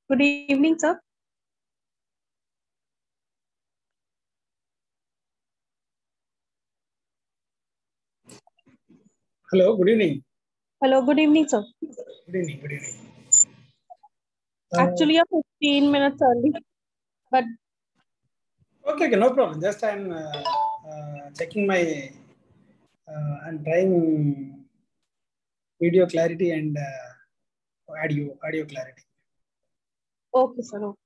Good evening, sir. Hello, good evening. Hello, good evening, sir. Good evening, good evening. Actually, I'm 15 minutes early, but Okay, no problem. Just I'm checking my, I'm trying video clarity and audio clarity. okay, sir. Okay.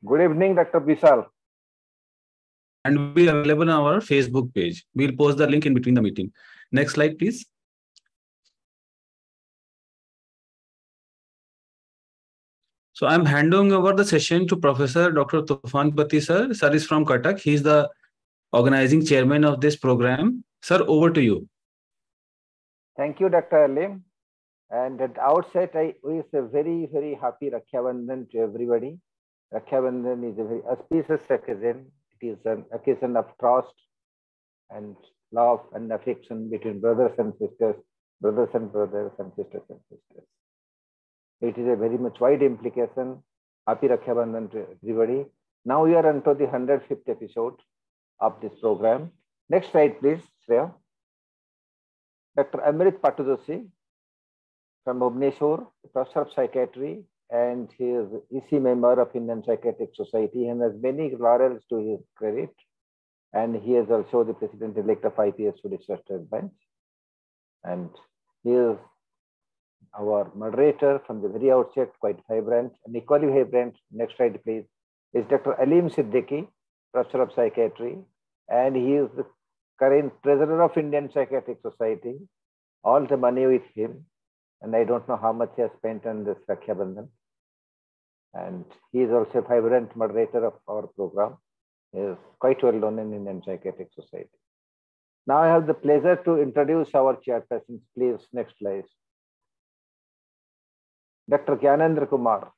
Good evening, Dr. Vishal. And will be available on our Facebook page. We'll post the link in between the meeting. Next slide, please. So I'm handing over the session to Professor Dr. Tufan Pati sir. Sir is from Cuttack. He's the organizing chairman of this program. Sir, over to you. Thank you, Dr. Alim. And at the outset, I wish a very, very happy Raksha Bandhan to everybody. Raksha Bandhan is a very auspicious occasion. It is an occasion of trust and love and affection between brothers and sisters, brothers and sisters and sisters. It is a very much wide implication. Happy Raksha Bandhan to everybody. Now we are on to the 105th episode of this program. Next slide, please, Shreya. Dr. Amrit Patujoshi from Bhubaneswar, professor of psychiatry, and he is EC member of Indian Psychiatric Society and has many laurels to his credit. And he is also the president-elect of IPS Research Bench. And he is our moderator from the very outset, quite vibrant and equally vibrant. Next slide, please. Is Dr. Alim Siddiqui, professor of psychiatry, and he is the current treasurer of Indian Psychiatric Society. All the money with him, and I don't know how much he has spent on this Raksha Bandhan. And he is also a vibrant moderator of our program. He is quite well known in Indian Psychiatric Society. Now I have the pleasure to introduce our chairpersons. Please, next slide. Dr. Gyanendra Kumar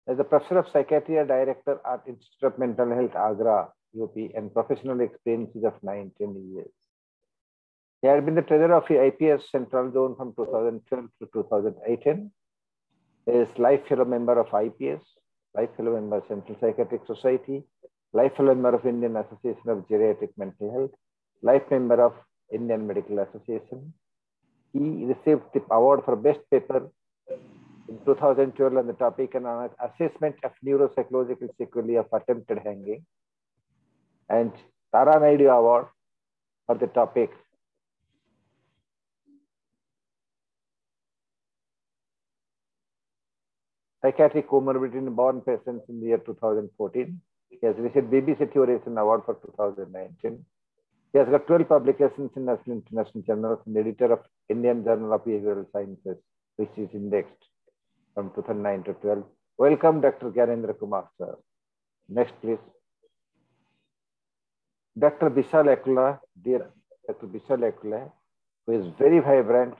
is the professor of psychiatry and director at Institute of Mental Health, Agra, UP, and professional experiences of 19 years. He had been the treasurer of the IPS Central Zone from 2012 to 2018. He is life fellow member of IPS, life fellow member of Central Psychiatric Society, life fellow member of Indian Association of Geriatric Mental Health, life member of Indian Medical Association. He received the award for best paper in 2012 on the topic and on assessment of neuropsychological sequelae of attempted hanging, and Tara Naidu Award for the topic psychiatric comorbidity in born patients in the year 2014. He has received BBC Curation Award for 2019. He has got 12 publications in national and international journals and editor of Indian Journal of Behavioral Sciences, which is indexed from 2009 to 12. Welcome, Dr. Gyanendra Kumar, sir. Next, please. Dr. Vishal Ekula, dear Dr. Vishal Ekula, who is very vibrant,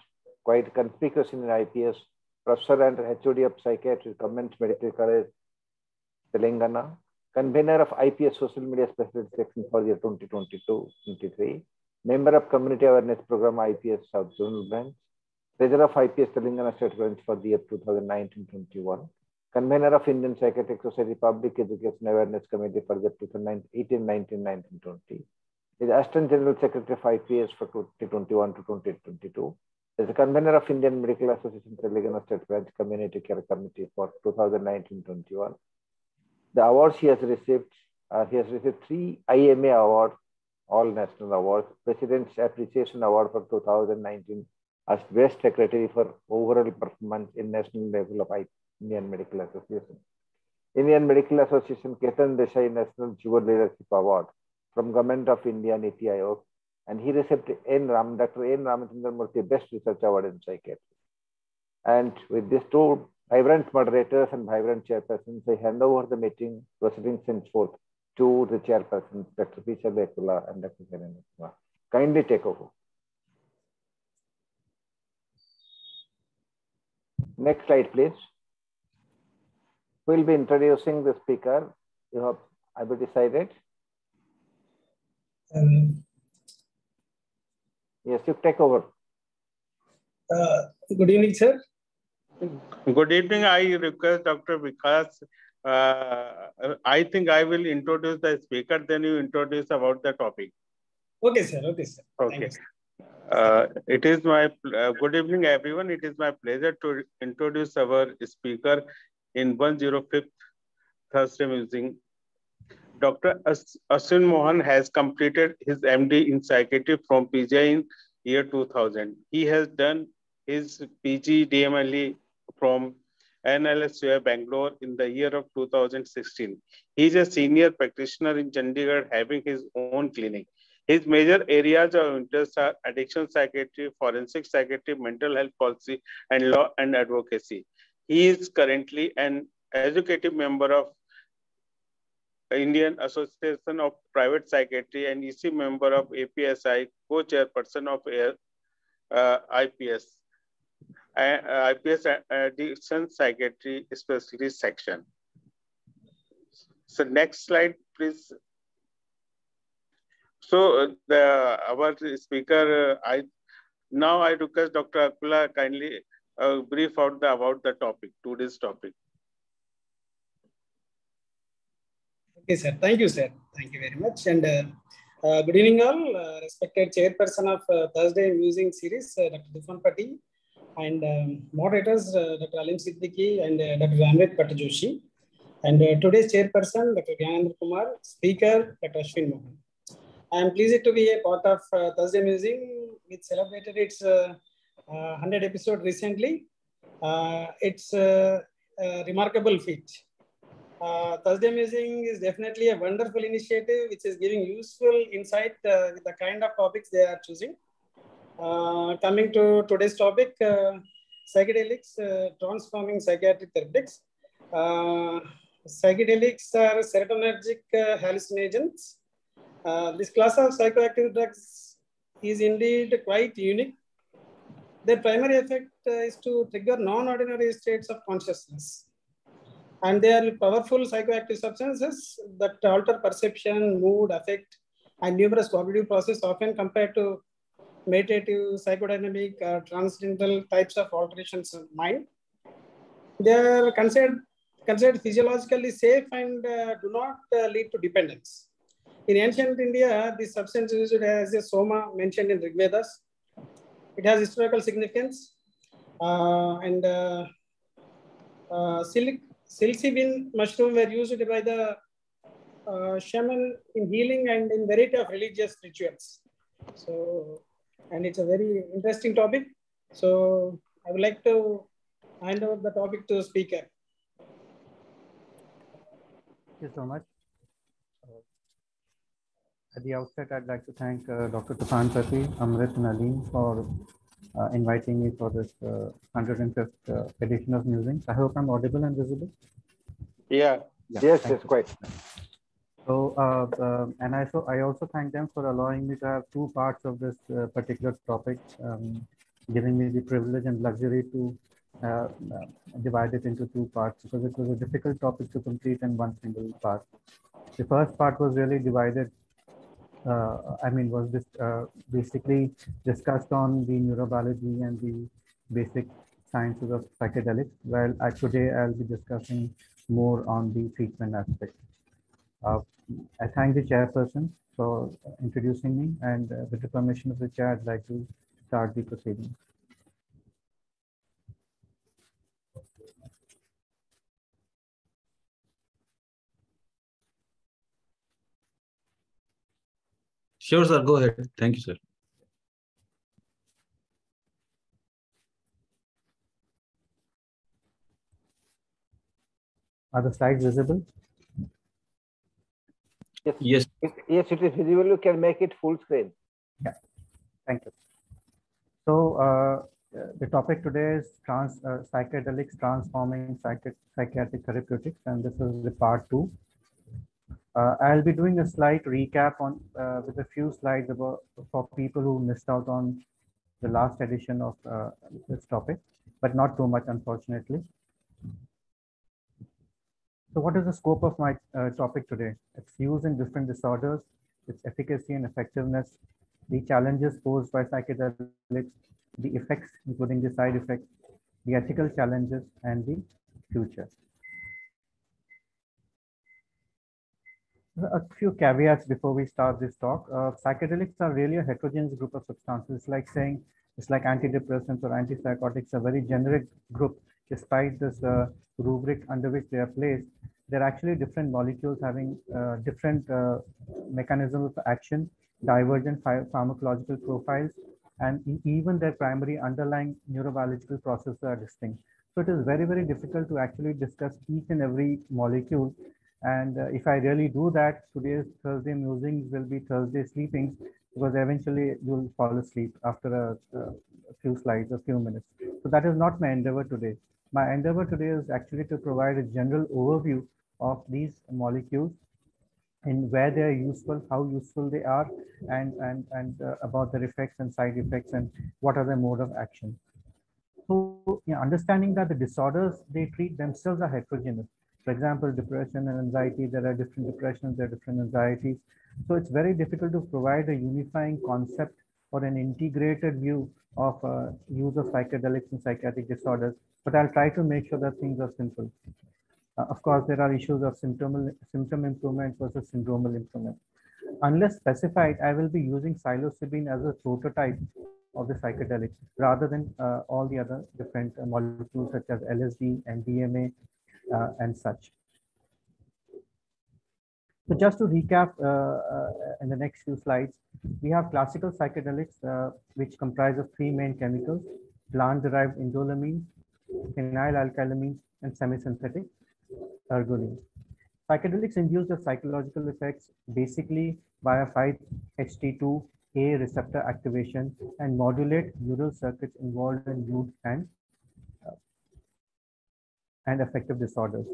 quite conspicuous in IPS, professor and HOD of Psychiatry, Government Medical College, Telangana, convener of IPS Social Media Specialist Section for the year 2022-23, member of Community Awareness Program IPS South Zonal Branch, treasurer of IPS Telangana State Branch for the year 2019-21, convener of Indian Psychiatric Society Public Education Awareness Committee for the 2018-19, 19-20. Is Assistant General Secretary of IPS for 2021 to 2022. Is a convener of Indian Medical Association Telangana State Branch Community Care Committee for 2019-21. The awards he has received 3 IMA awards, all national awards, President's Appreciation Award for 2019 as Best Secretary for overall performance in national level of Indian Medical Association. Indian Medical Association Ketan Desai National Jewel Leadership Award from Government of India Niti Aayog, and he received Dr. N. Ramachandra Murthy Best Research Award in Psychiatry. And with these two vibrant moderators and vibrant chairpersons, I hand over the meeting proceedings henceforth to the chairpersons, Dr. Vishal Ekula and Dr. Gyanendra Kumar. Kindly take over. Next slide, please. We'll be introducing the speaker. Have you decided? Yes, you take over. Good evening, sir. Good evening. I request Dr. Vikas. I think I will introduce the speaker, then you introduce about the topic. Okay, sir. Okay, sir. Okay. It is my good evening, everyone. It is my pleasure to introduce our speaker in 105th Thursday Musing. Dr. Ashwin Mohan has completed his MD in psychiatry from PGI in year 2000. He has done his PG DMLE from NLSUI Bangalore in the year of 2016. He is a senior practitioner in Chandigarh having his own clinic. His major areas of interest are addiction psychiatry, forensic psychiatry, mental health policy, and law and advocacy. He is currently an executive member of Indian Association of Private Psychiatry and EC member of APSI, co-chairperson of IPS Addiction Psychiatry Specialist Section. So next slide, please. So our speaker, now I request Dr. Akula kindly brief out about the topic, today's topic. Okay, sir. Thank you, sir. Thank you very much. And good evening, all. Respected chairperson of Thursday Musing Series, Dr. Tufan Pati, and moderators, Dr. Alim Siddiqui and Dr. Amrit Patajoshi. And today's chairperson, Dr. Gyanendra Kumar, speaker, Dr. Ashwin Mohan. I am pleased to be a part of Thursday Musing, which celebrated its 100th episode recently. It's a remarkable feat. Thursday Musing is definitely a wonderful initiative which is giving useful insight with the kind of topics they are choosing. Coming to today's topic, psychedelics, transforming psychiatric therapeutics. Psychedelics are serotonergic hallucinogens. This class of psychoactive drugs is indeed quite unique. Their primary effect is to trigger non-ordinary states of consciousness. And they are powerful psychoactive substances that alter perception, mood, affect, and numerous cognitive processes often compared to meditative, psychodynamic, transcendental types of alterations of mind. They are considered physiologically safe and do not lead to dependence. In ancient India, this substance is used as a soma mentioned in Rig Vedas. It has historical significance. Psilocybin mushroom were used by the shaman in healing and in variety of religious rituals. So, and it's a very interesting topic. So I would like to hand over the topic to the speaker. Thank you so much. At the outset, I'd like to thank Dr. Tufan Pati, Amrit and Alim for inviting me for this 105th edition of Musings. I hope I'm audible and visible. Yeah. Yes, yes, quite. So, and I also thank them for allowing me to have two parts of this particular topic, giving me the privilege and luxury to divide it into two parts, because it was a difficult topic to complete in one single part. The first part was really divided, was this basically discussed on the neurobiology and the basic sciences of psychedelics, while today I'll be discussing more on the treatment aspect. I thank the chairperson for introducing me, and with the permission of the chair, I'd like to start the proceedings. Sure, sir. Go ahead. Thank you, sir. Are the slides visible? Yes. Yes, it is visible. You can make it full screen. Yeah, thank you. So the topic today is psychedelics transforming psychiatric therapeutics, and this is the part 2. I'll be doing a slight recap on with a few slides about for people who missed out on the last edition of this topic, but not too much, unfortunately. So what is the scope of my topic today? Its use in different disorders, its efficacy and effectiveness, the challenges posed by psychedelics, the effects, including the side effects, the ethical challenges, and the future. A few caveats before we start this talk. Psychedelics are really a heterogeneous group of substances. It's like antidepressants or antipsychotics, a very generic group. Despite this rubric under which they are placed, they're actually different molecules having different mechanisms of action, divergent pharmacological profiles, and even their primary underlying neurobiological processes are distinct. So it is very, very difficult to actually discuss each and every molecule. And if I really do that, today's Thursday musings will be Thursday sleepings, because eventually you'll fall asleep after a few slides, a few minutes. So that is not my endeavor today. My endeavor today is actually to provide a general overview of these molecules and where they are useful, how useful they are, and about their effects and side effects, and what are their mode of action. So, understanding that the disorders they treat themselves are heterogeneous. For example, depression and anxiety, there are different depressions, there are different anxieties. So it's very difficult to provide a unifying concept or an integrated view of use of psychedelics in psychiatric disorders, but I'll try to make sure that things are simple. Of course, there are issues of symptom improvement versus syndromal improvement. Unless specified, I will be using psilocybin as a prototype of the psychedelics rather than all the other different molecules such as LSD, MDMA, and such. So just to recap in the next few slides, we have classical psychedelics, which comprise of 3 main chemicals: plant-derived indolamines, phenylalkylamines, and semisynthetic ergolines. Psychedelics induce the psychological effects basically via 5-HT2A receptor activation and modulate neural circuits involved in mood and affective disorders.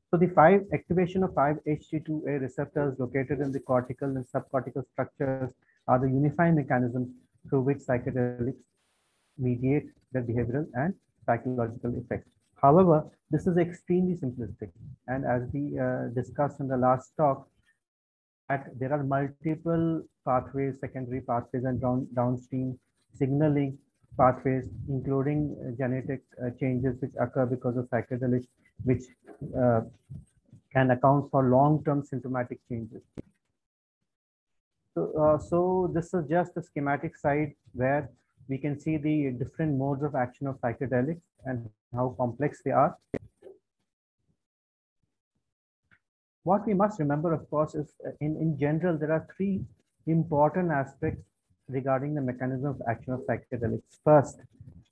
So the activation of 5-HT2A receptors located in the cortical and subcortical structures are the unifying mechanisms through which psychedelics mediate their behavioral and psychological effects. However, this is extremely simplistic, and as we discussed in the last talk, that there are multiple pathways, secondary pathways, and downstream signaling pathways, including genetic changes which occur because of psychedelics, which can account for long-term symptomatic changes. So this is just a schematic side where we can see the different modes of action of psychedelics and how complex they are. What we must remember, of course, is in general, there are 3 important aspects regarding the mechanism of action of psychedelics. First,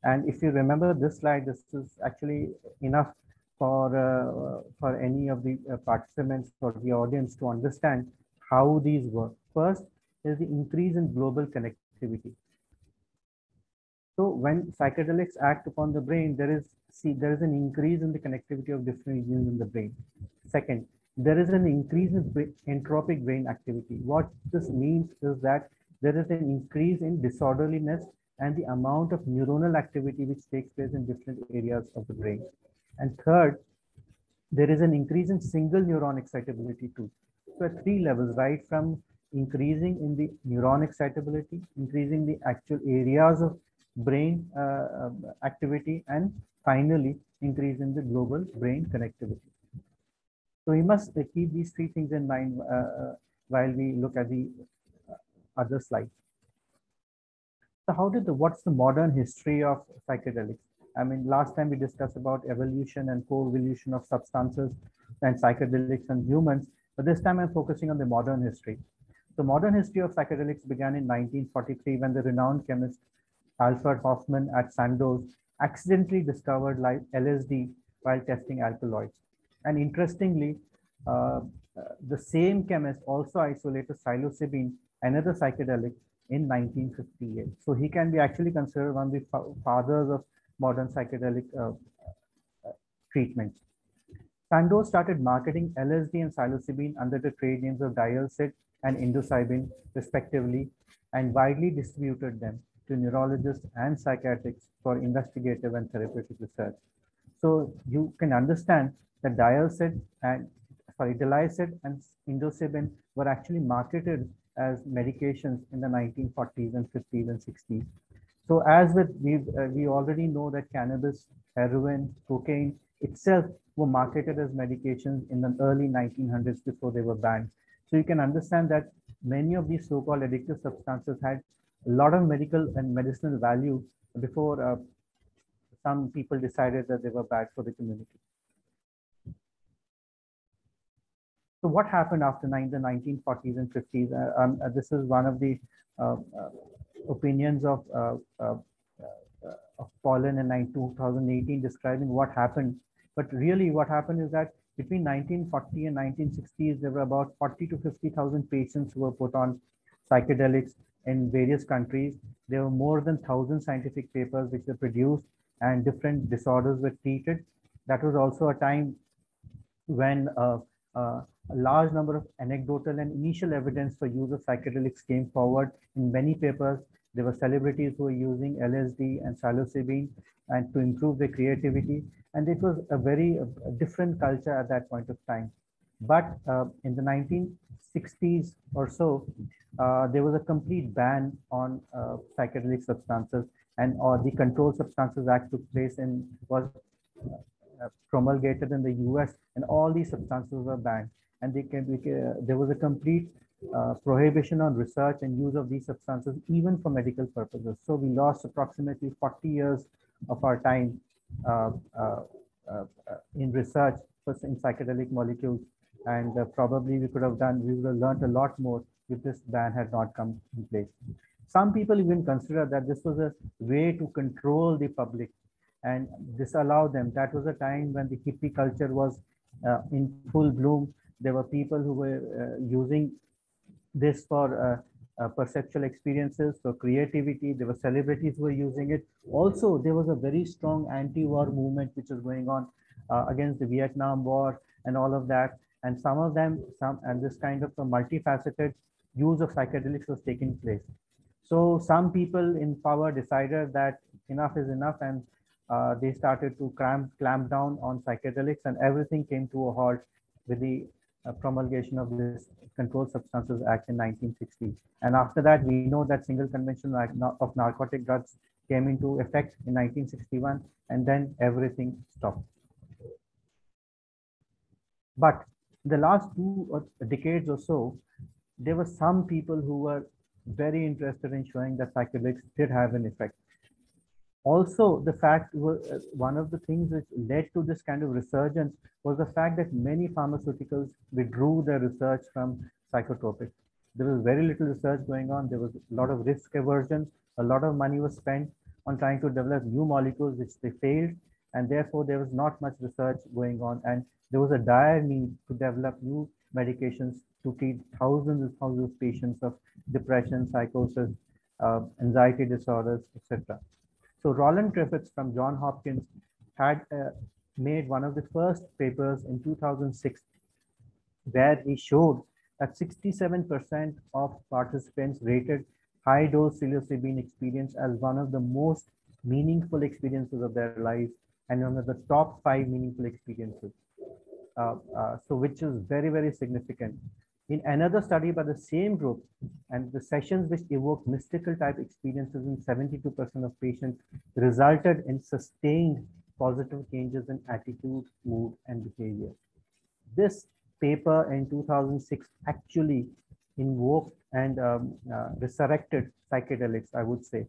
and if you remember this slide, this is actually enough for any of the participants or the audience to understand how these work. First is the increase in global connectivity. So when psychedelics act upon the brain, there is an increase in the connectivity of different regions in the brain. Second, there is an increase in entropic brain activity. What this means is that there is an increase in disorderliness and the amount of neuronal activity which takes place in different areas of the brain. And third, there is an increase in single neuron excitability too. So at three levels, right from increasing in the neuron excitability, increasing the actual areas of brain activity, and finally increase in the global brain connectivity. So we must keep these three things in mind while we look at the other slides. So what's the modern history of psychedelics? I mean, last time we discussed about evolution and co-evolution of substances and psychedelics and humans, but this time I'm focusing on the modern history. The modern history of psychedelics began in 1943 when the renowned chemist Alfred Hoffman at Sandoz accidentally discovered LSD while testing alkaloids. And interestingly, the same chemist also isolated psilocybin, another psychedelic, in 1958. So he can be actually considered one of the fathers of modern psychedelic treatments. Sandoz started marketing LSD and psilocybin under the trade names of dialcid and indocybin, respectively, and widely distributed them to neurologists and psychiatrics for investigative and therapeutic research. So you can understand that dialcid and indocybin were actually marketed as medications in the 1940s and 50s and 60s. So as with we already know that cannabis, heroin, cocaine itself were marketed as medications in the early 1900s before they were banned. So you can understand that many of these so-called addictive substances had a lot of medical and medicinal value before some people decided that they were bad for the community. So what happened after the 1940s and 50s? This is one of the opinions of Pollen in 2018 describing what happened. But really what happened is that between 1940 and 1960s, there were about 40 to 50,000 patients who were put on psychedelics in various countries. There were more than 1,000 scientific papers which were produced and different disorders were treated. That was also a time when a large number of anecdotal and initial evidence for use of psychedelics came forward in many papers. There were celebrities who were using LSD and psilocybin and to improve their creativity. And it was a very different culture at that point of time. But in the 1960s or so, there was a complete ban on psychedelic substances, and the Controlled Substances Act took place and was promulgated in the US, and all these substances were banned. And there was a complete prohibition on research and use of these substances, even for medical purposes. So we lost approximately 40 years of our time in research in psychedelic molecules. And probably we would have learned a lot more if this ban had not come in place. Some people even consider that this was a way to control the public and disallow them. That was a time when the hippie culture was in full bloom. There were people who were using this for perceptual experiences, for creativity. There were celebrities who were using it. Also, there was a very strong anti-war movement which was going on against the Vietnam War and all of that. And some of them, and this kind of a multifaceted use of psychedelics was taking place. So some people in power decided that enough is enough, and they started to clamp down on psychedelics, and everything came to a halt with the promulgation of this Controlled Substances Act in 1960. And after that, we know that single convention of narcotic drugs came into effect in 1961, and then everything stopped. But the last 2 decades or so, there were some people who were very interested in showing that psychedelics did have an effect. Also, the fact was one of the things which led to this kind of resurgence was the fact that many pharmaceuticals withdrew their research from psychotropics. There was very little research going on. There was a lot of risk aversion. A lot of money was spent on trying to develop new molecules, which they failed. and therefore there was not much research going on, and there was a dire need to develop new medications to treat thousands and thousands of patients of depression, psychosis, anxiety disorders, etc. So Roland Griffiths from Johns Hopkins had made one of the first papers in 2006 where he showed that 67% of participants rated high dose psilocybin experience as one of the most meaningful experiences of their life and one of the top 5 meaningful experiences. So which is very, very significant. In another study by the same group, and the sessions which evoked mystical type experiences in 72% of patients resulted in sustained positive changes in attitude, mood, and behavior. This paper in 2006 actually invoked and resurrected psychedelics, I would say.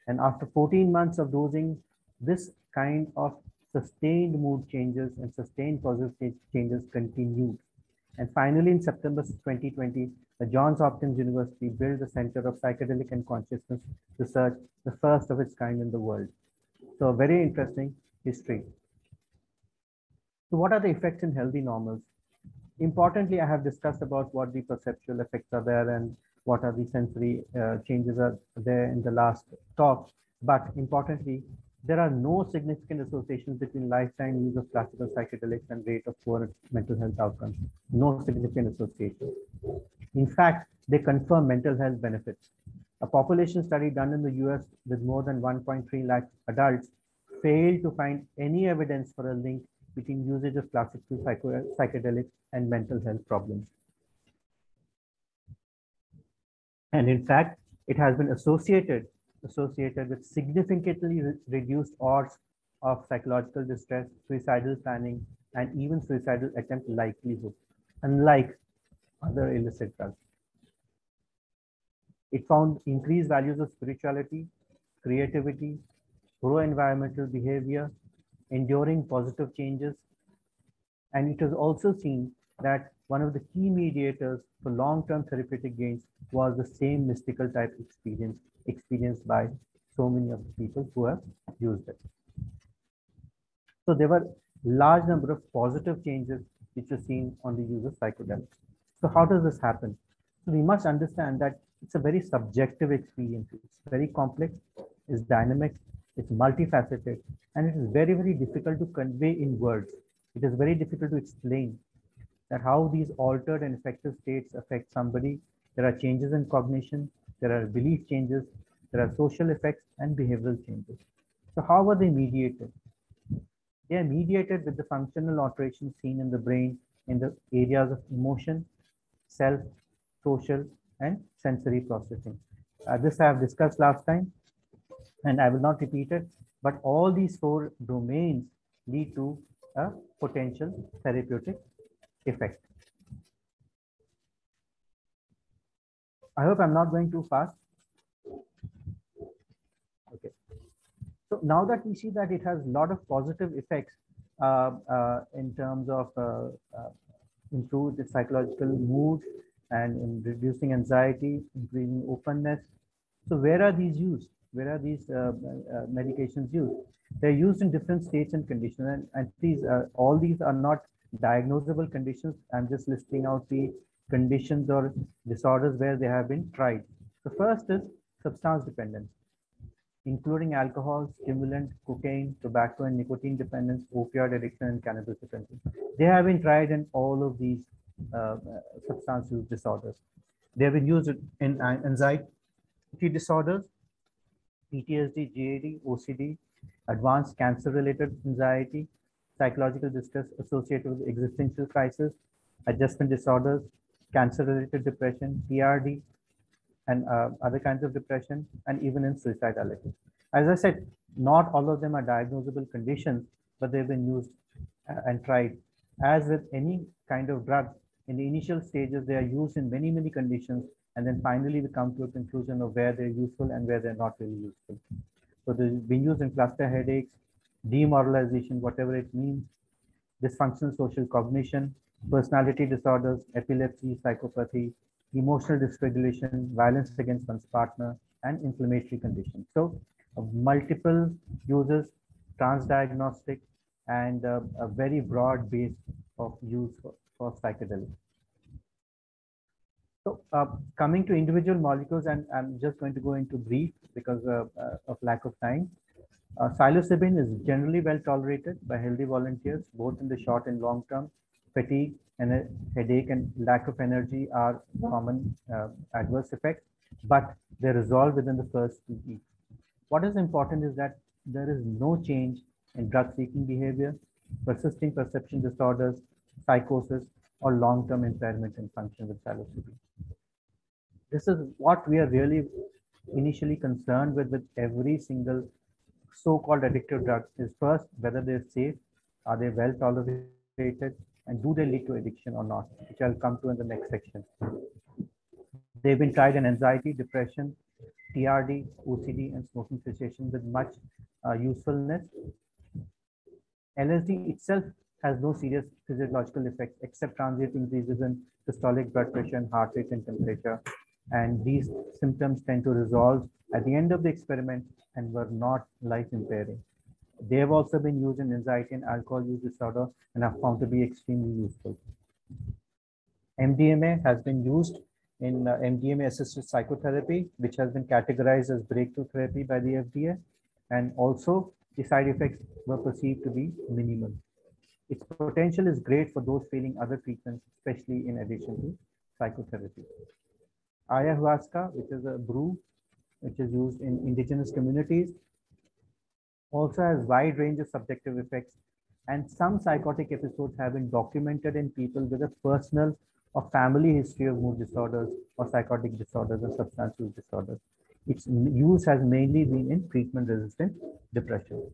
And after 14 months of dosing, this kind of sustained mood changes and sustained positive changes continued. And finally, in September 2020, the Johns Hopkins University built the Center of Psychedelic and Consciousness Research, the first of its kind in the world. So a very interesting history. So what are the effects in healthy normals? Importantly, I have discussed about what the perceptual effects are there and what are the sensory changes are there in the last talk. But importantly, there are no significant associations between lifetime use of classical psychedelics and rate of poor mental health outcomes. No significant association. In fact, they confirm mental health benefits. A population study done in the US with more than 1.3 lakh adults failed to find any evidence for a link between usage of classical psychedelics and mental health problems. And in fact, it has been associated with significantly reduced odds of psychological distress, suicidal planning, and even suicidal attempt likelihood, unlike other illicit drugs. It found increased values of spirituality, creativity, pro-environmental behavior, enduring positive changes. And it was also seen that one of the key mediators for long-term therapeutic gains was the same mystical type experience experienced by so many of the people who have used it. So there were large number of positive changes which were seen on the use of psychedelics. So how does this happen? So we must understand that it's a very subjective experience. It's very complex, it's dynamic, it's multifaceted, and it is very, very difficult to convey in words. It is very difficult to explain that how these altered and affective states affect somebody. There are changes in cognition, there are belief changes, there are social effects and behavioral changes. So how are they mediated? They are mediated with the functional alterations seen in the brain in the areas of emotion, self, social, and sensory processing. This I have discussed last time, and I will not repeat it, but all these 4 domains lead to a potential therapeutic effect. I hope I'm not going too fast. Okay. So now that we see that it has a lot of positive effects in terms of improved psychological mood and in reducing anxiety, increasing openness. So where are these used? Where are these medications used? They're used in different states and conditions, and these all these are not diagnosable conditions. I'm just listing out the conditions or disorders where they have been tried. The first is substance dependence, including alcohol, stimulant, cocaine, tobacco and nicotine dependence, opioid addiction, and cannabis dependence. They have been tried in all of these substance use disorders. They have been used in anxiety disorders, PTSD, GAD, OCD, advanced cancer-related anxiety, psychological distress associated with existential crisis, adjustment disorders, cancer-related depression, PRD, and other kinds of depression, and even in suicidality. As I said, not all of them are diagnosable conditions, but they've been used and tried. As with any kind of drug, in the initial stages, they are used in many, many conditions, and then finally we come to a conclusion of where they're useful and where they're not really useful. So they've been used in cluster headaches, demoralization, whatever it means, dysfunctional social cognition, personality disorders, epilepsy, psychopathy, emotional dysregulation, violence against one's partner, and inflammatory conditions. So multiple uses, transdiagnostic, and a very broad base of use for psychedelics. So coming to individual molecules, and I'm just going to go into brief because of lack of time. Psilocybin is generally well tolerated by healthy volunteers, both in the short and long term. Fatigue and a headache and lack of energy are common adverse effects, but they resolve within the first 2 weeks. What is important is that there is no change in drug-seeking behavior, persisting perception disorders, psychosis, or long-term impairment in function with psilocybin. This is what we are really initially concerned with every single so-called addictive drug is first, whether they're safe, are they well tolerated, and do they lead to addiction or not, which I'll come to in the next section. They've been tried in anxiety, depression, TRD, OCD, and smoking cessation with much usefulness. LSD itself has no serious physiological effects except transient increases in systolic blood pressure and heart rate and temperature. And these symptoms tend to resolve at the end of the experiment and were not life impairing. They have also been used in anxiety and alcohol use disorder and are found to be extremely useful. MDMA has been used in MDMA-assisted psychotherapy, which has been categorized as breakthrough therapy by the FDA, and also the side effects were perceived to be minimal. Its potential is great for those failing other treatments, especially in addition to psychotherapy. Ayahuasca, which is a brew, which is used in indigenous communities, also has wide range of subjective effects, and some psychotic episodes have been documented in people with a personal or family history of mood disorders or psychotic disorders or substance use disorders. Its use has mainly been in treatment-resistant depression.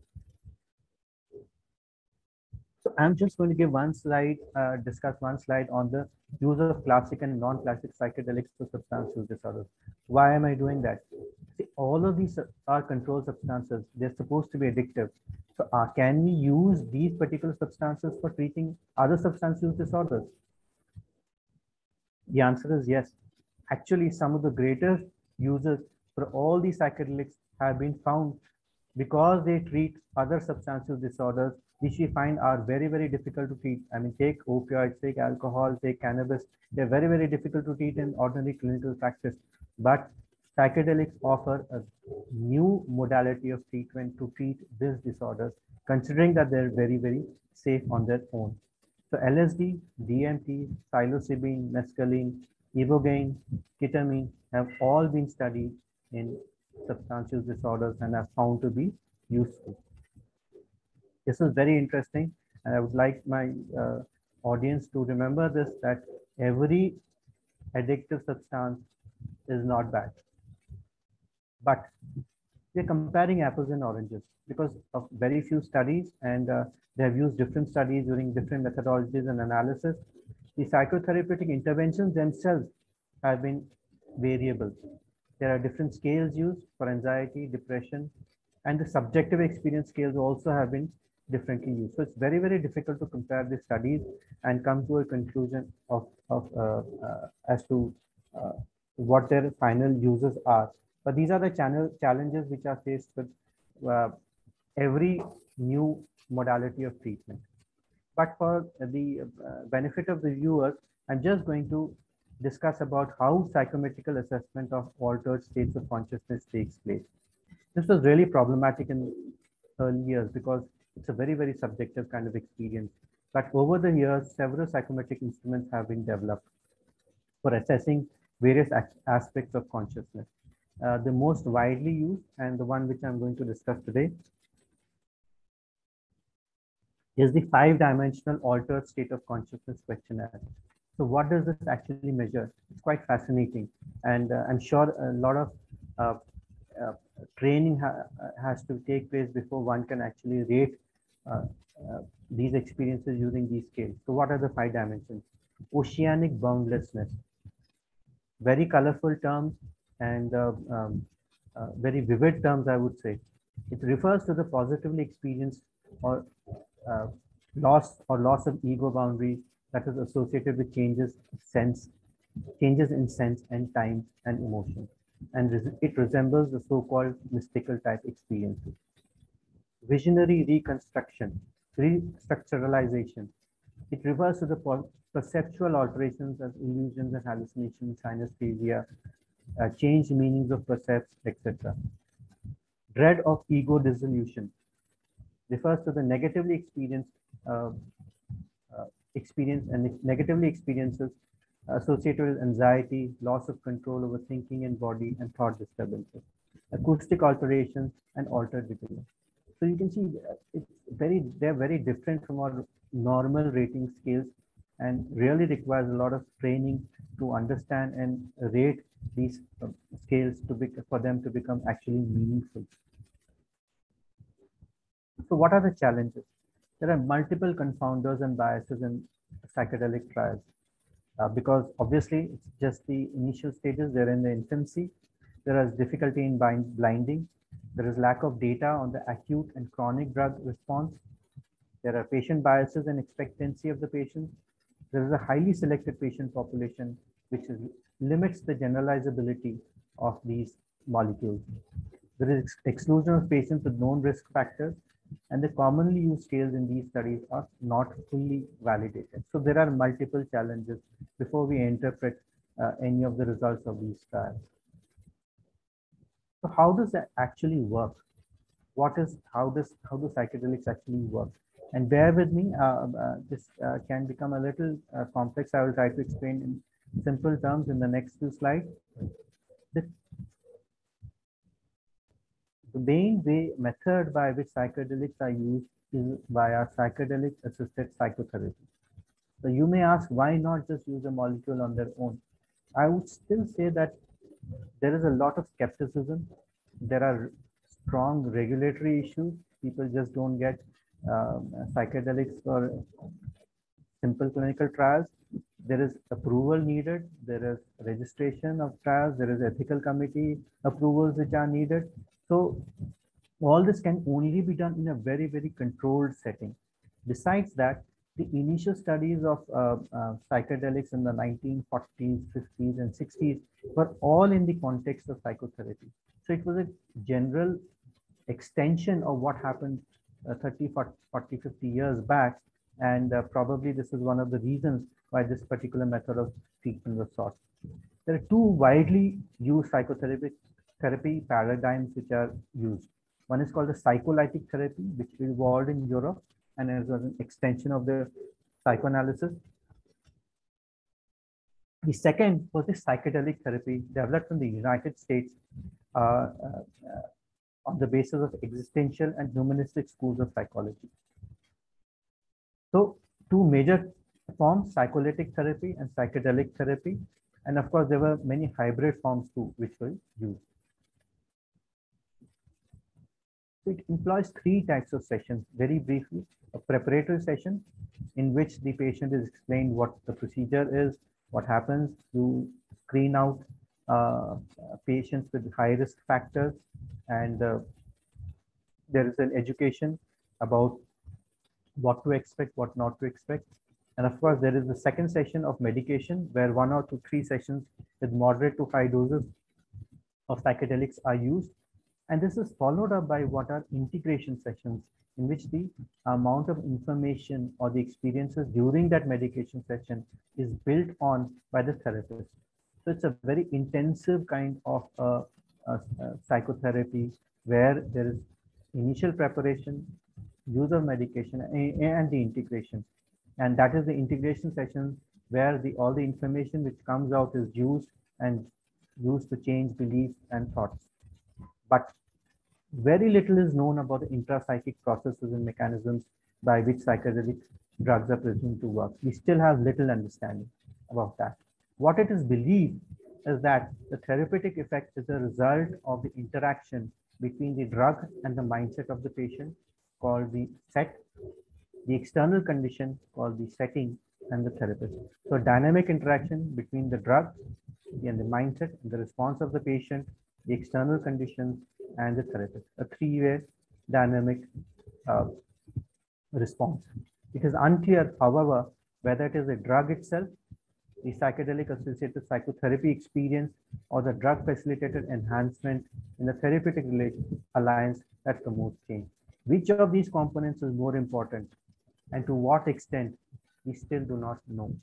So I'm just going to give one slide, discuss one slide on the use of classic and non-classic psychedelics for substance use disorders. Why am I doing that? See, all of these are controlled substances. They're supposed to be addictive. So can we use these particular substances for treating other substance use disorders? The answer is yes. Actually, some of the greatest users for all these psychedelics have been found because they treat other substance use disorders, which we find are very, very difficult to treat. I mean, take opioids, take alcohol, take cannabis. They're very, very difficult to treat in ordinary clinical practice. But psychedelics offer a new modality of treatment to treat these disorders, considering that they're very, very safe on their own. So LSD, DMT, psilocybin, mescaline, ibogaine, ketamine have all been studied in substance use disorders and are found to be useful. This is very interesting, and I would like my audience to remember this, that every addictive substance is not bad. But we're comparing apples and oranges because of very few studies, and they have used different studies using different methodologies and analysis. The psychotherapeutic interventions themselves have been variable. There are different scales used for anxiety, depression, and the subjective experience scales also have been differently used. So it's very, very difficult to compare the studies and come to a conclusion of as to what their final uses are. But these are the challenges which are faced with every new modality of treatment. But for the benefit of the viewers, I'm just going to discuss about how psychometrical assessment of altered states of consciousness takes place. This was really problematic in early years because it's a very, very subjective kind of experience. But over the years, several psychometric instruments have been developed for assessing various aspects of consciousness. The most widely used and the one which I'm going to discuss today is the 5-dimensional altered state of consciousness questionnaire. So what does this actually measure? It's quite fascinating. And I'm sure a lot of training has to take place before one can actually rate these experiences using these scales. So what are the 5 dimensions? Oceanic boundlessness. Very colorful terms and very vivid terms, I would say. It refers to the positively experienced or loss of ego boundary that is associated with changes in sense and time and emotion. And it resembles the so-called mystical type experiences. Visionary reconstruction. restructuralization. It refers to the perceptual alterations as illusions and hallucinations, synesthesia, changed meanings of percepts, etc. Dread of ego dissolution refers to the negatively experienced negatively experiences associated with anxiety, loss of control over thinking and body, and thought disturbances, acoustic alterations, and altered vigilance. So you can see they're very different from our normal rating scales, and really requires a lot of training to understand and rate these scales for them to become actually meaningful. So what are the challenges? There are multiple confounders and biases in psychedelic trials because obviously it's just the initial stages, they're in the infancy. There is difficulty in blinding. There is lack of data on the acute and chronic drug response. There are patient biases and expectancy of the patient. There is a highly selected patient population, which limits the generalizability of these molecules. There is exclusion of patients with known risk factors, and the commonly used scales in these studies are not fully validated. So there are multiple challenges before we interpret any of the results of these trials. So how does that actually work? How do psychedelics actually work? And bear with me, this can become a little complex. I will try to explain in simple terms in the next few slides. The main method by which psychedelics are used is via psychedelic-assisted psychotherapy. So you may ask, why not just use a molecule on their own? I would still say that there is a lot of skepticism. There are strong regulatory issues. People just don't get psychedelics for simple clinical trials. There is approval needed. There is registration of trials. There is ethical committee approvals which are needed. So all this can only be done in a very, very controlled setting. Besides that, the initial studies of psychedelics in the 1940s, 50s, and 60s were all in the context of psychotherapy. So it was a general extension of what happened 30, 40, 50 years back. And probably this is one of the reasons why this particular method of treatment was sought. There are two widely used psychotherapy paradigms which are used. One is called the psycholytic therapy, which evolved in Europe and as an extension of the psychoanalysis. The second was the psychedelic therapy developed in the United States on the basis of existential and humanistic schools of psychology. So two major forms, psycholytic therapy and psychedelic therapy. And of course, there were many hybrid forms too, which were used. So it employs three types of sessions. Very briefly, a preparatory session in which the patient is explained what the procedure is, what happens. You screen out patients with high risk factors, and there is an education about what to expect, what not to expect. And of course, there is the second session of medication where 1 or 3 sessions with moderate to high doses of psychedelics are used. And this is followed up by what are integration sessions, in which the amount of information or the experiences during that medication session is built on by the therapist. So it's a very intensive kind of psychotherapy where there is initial preparation, use of medication, and the integration. And that is the integration session where all the information which comes out is used to change beliefs and thoughts. But very little is known about the intrapsychic processes and mechanisms by which psychedelic drugs are presumed to work. We still have little understanding about that. What it is believed is that the therapeutic effect is a result of the interaction between the drug and the mindset of the patient, called the set, the external condition called the setting, and the therapist. So dynamic interaction between the drug and the mindset and the response of the patient, the external conditions, and the therapist. A three-way dynamic response. It is unclear, however, whether it is the drug itself, the psychedelic associated psychotherapy experience, or the drug facilitated enhancement in the therapeutic alliance that promotes change. Which of these components is more important and to what extent, we still do not know.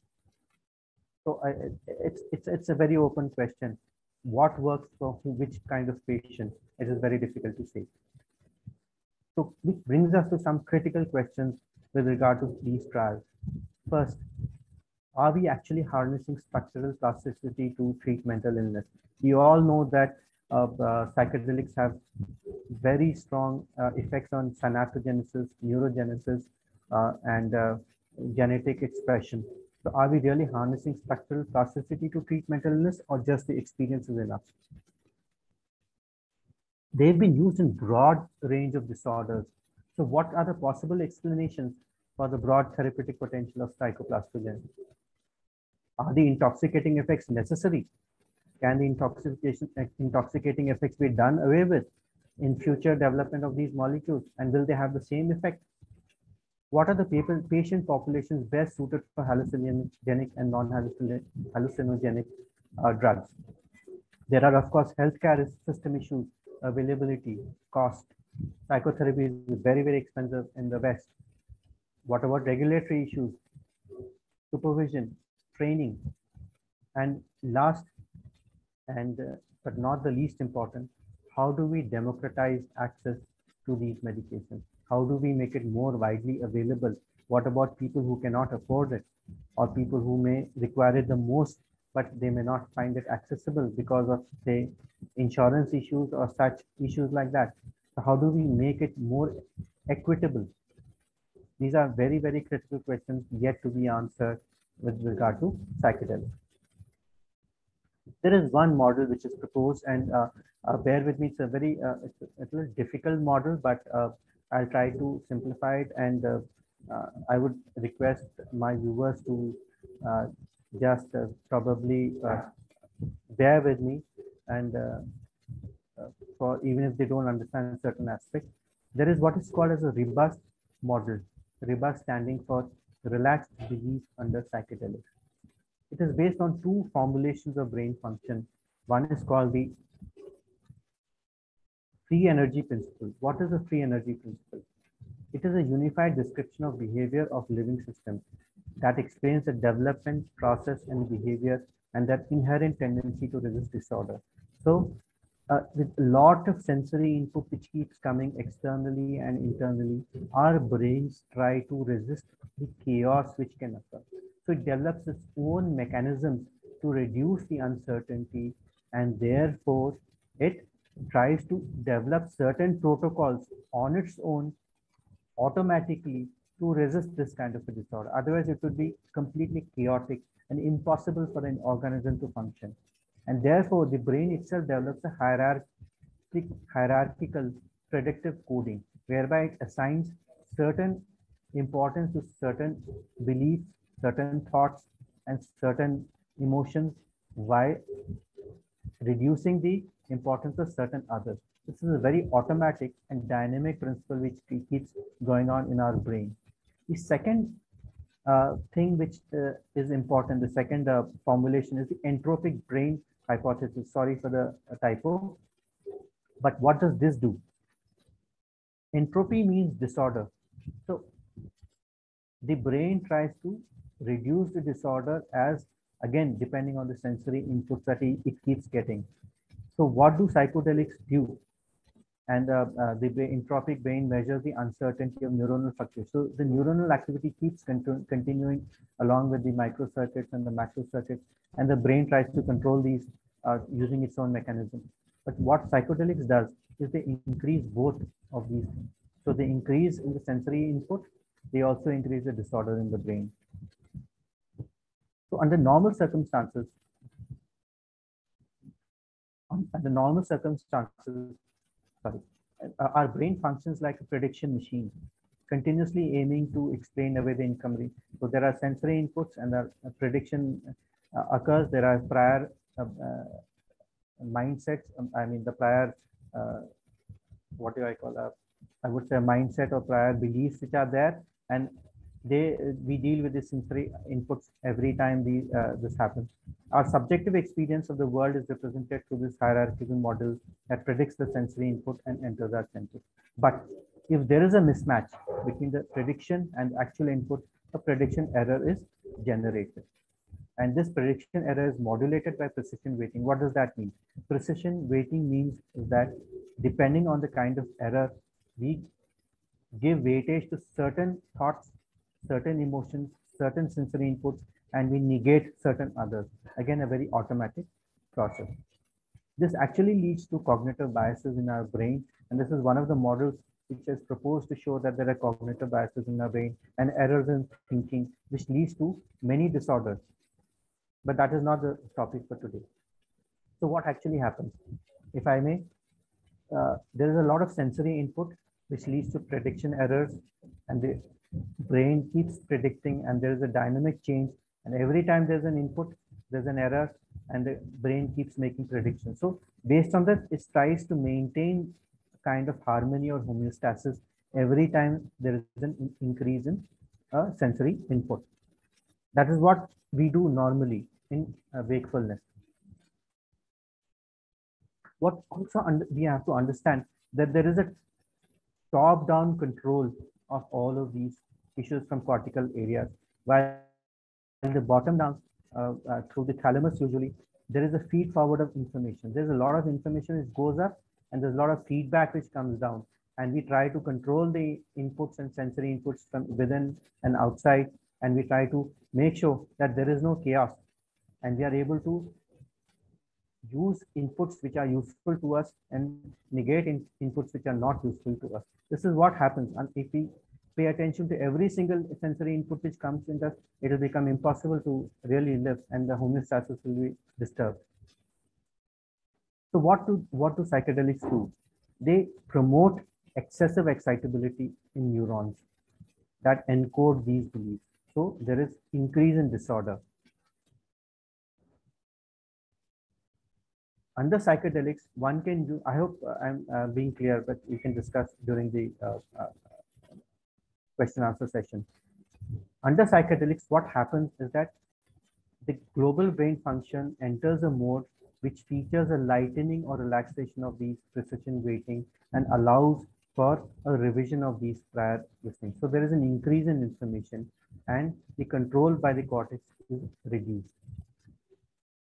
So it's a very open question. What works for which kind of patient? It is very difficult to say. So which brings us to some critical questions with regard to these trials. First, are we actually harnessing structural plasticity to treat mental illness? We all know that psychedelics have very strong effects on synaptogenesis, neurogenesis, and genetic expression. So are we really harnessing structural plasticity to treat mental illness, or just the experience is enough? They've been used in broad range of disorders. So what are the possible explanations for the broad therapeutic potential of psychoplastogens? Are the intoxicating effects necessary? Can the intoxicating effects be done away with in future development of these molecules? And will they have the same effect? What are the patient populations best suited for hallucinogenic and non-hallucinogenic drugs? There are, of course, healthcare system issues, availability, cost. Psychotherapy is very, very expensive in the West. What about regulatory issues, supervision, training? And last, but not the least important, how do we democratize access to these medications? How do we make it more widely available? What about people who cannot afford it, or people who may require it the most, but they may not find it accessible because of, say, insurance issues or such issues like that? So how do we make it more equitable? These are very, very critical questions yet to be answered with regard to psychedelics. There is one model which is proposed, and bear with me, it's a very it's a little difficult model, but I'll try to simplify it, and I would request my viewers to just probably bear with me, and for even if they don't understand certain aspects. There is what is called as a robust model, robust standing for relaxed belief under psychedelics. It is based on two formulations of brain function. One is called the free energy principle. What is the free energy principle? It is a unified description of behavior of living systems that explains the development, process, and behavior, and that inherent tendency to resist disorder. So, with a lot of sensory input which keeps coming externally and internally, our brains try to resist the chaos which can occur. So it develops its own mechanisms to reduce the uncertainty, and therefore it tries to develop certain protocols on its own automatically to resist this kind of a disorder. Otherwise, it would be completely chaotic and impossible for an organism to function. And therefore, the brain itself develops a hierarchical predictive coding, whereby it assigns certain importance to certain beliefs, certain thoughts, and certain emotions, while reducing the importance of certain others. This is a very automatic and dynamic principle which keeps going on in our brain. The second thing which is important, the second formulation, is the entropic brain hypothesis. Sorry for the typo, but what does this do? Entropy means disorder. So the brain tries to reduce the disorder as, again, depending on the sensory inputs that it keeps getting. So what do psychedelics do? And the entropic brain measures the uncertainty of neuronal fluctuations. So the neuronal activity keeps continuing along with the microcircuits and the macrocircuits, and the brain tries to control these using its own mechanism. But what psychedelics does is they increase both of these things. So they increase in the sensory input, they also increase the disorder in the brain. So under normal circumstances, our brain functions like a prediction machine, continuously aiming to explain away the income. So there are sensory inputs, and the prediction occurs. There are prior mindsets. I mean, the prior, what do I call a? I would say a mindset or prior beliefs which are there, and we deal with the sensory inputs every time this happens. Our subjective experience of the world is represented through this hierarchical model that predicts the sensory input and enters our senses. But If there is a mismatch between the prediction and actual input, a prediction error is generated. And this prediction error is modulated by precision weighting. What does that mean? Precision weighting means that depending on the kind of error, we give weightage to certain thoughts, certain emotions, certain sensory inputs, and we negate certain others. Again, a very automatic process. This actually leads to cognitive biases in our brain. And this is one of the models which is proposed to show that there are cognitive biases in our brain and errors in thinking, which leads to many disorders. But that is not the topic for today. So what actually happens? If I may, there is a lot of sensory input, which leads to prediction errors, and the brain keeps predicting, and there is a dynamic change. And every time there's an input, there's an error, and the brain keeps making predictions. So based on that, it tries to maintain a kind of harmony or homeostasis every time there is an increase in sensory input. That is what we do normally in wakefulness. What also we have to understand that there is a top-down control of all of these issues from cortical areas, while the bottom down through the thalamus usually there is a feed forward of information. There's a lot of information which goes up, and there's a lot of feedback which comes down, and we try to control the inputs and sensory inputs from within and outside, and we try to make sure that there is no chaos, and we are able to use inputs which are useful to us and negate inputs which are not useful to us. This is what happens, and if we pay attention to every single sensory input which comes in us, it will become impossible to really live, and the homeostasis will be disturbed. So what do psychedelics do? They promote excessive excitability in neurons that encode these beliefs. So there is increase in disorder. Under psychedelics, one can do, I hope I'm being clear, but we can discuss during the question answer session. Under psychedelics, what happens is that the global brain function enters a mode which features a lightening or relaxation of these precision weighting and allows for a revision of these prior listening. So there is an increase in information, and the control by the cortex is reduced.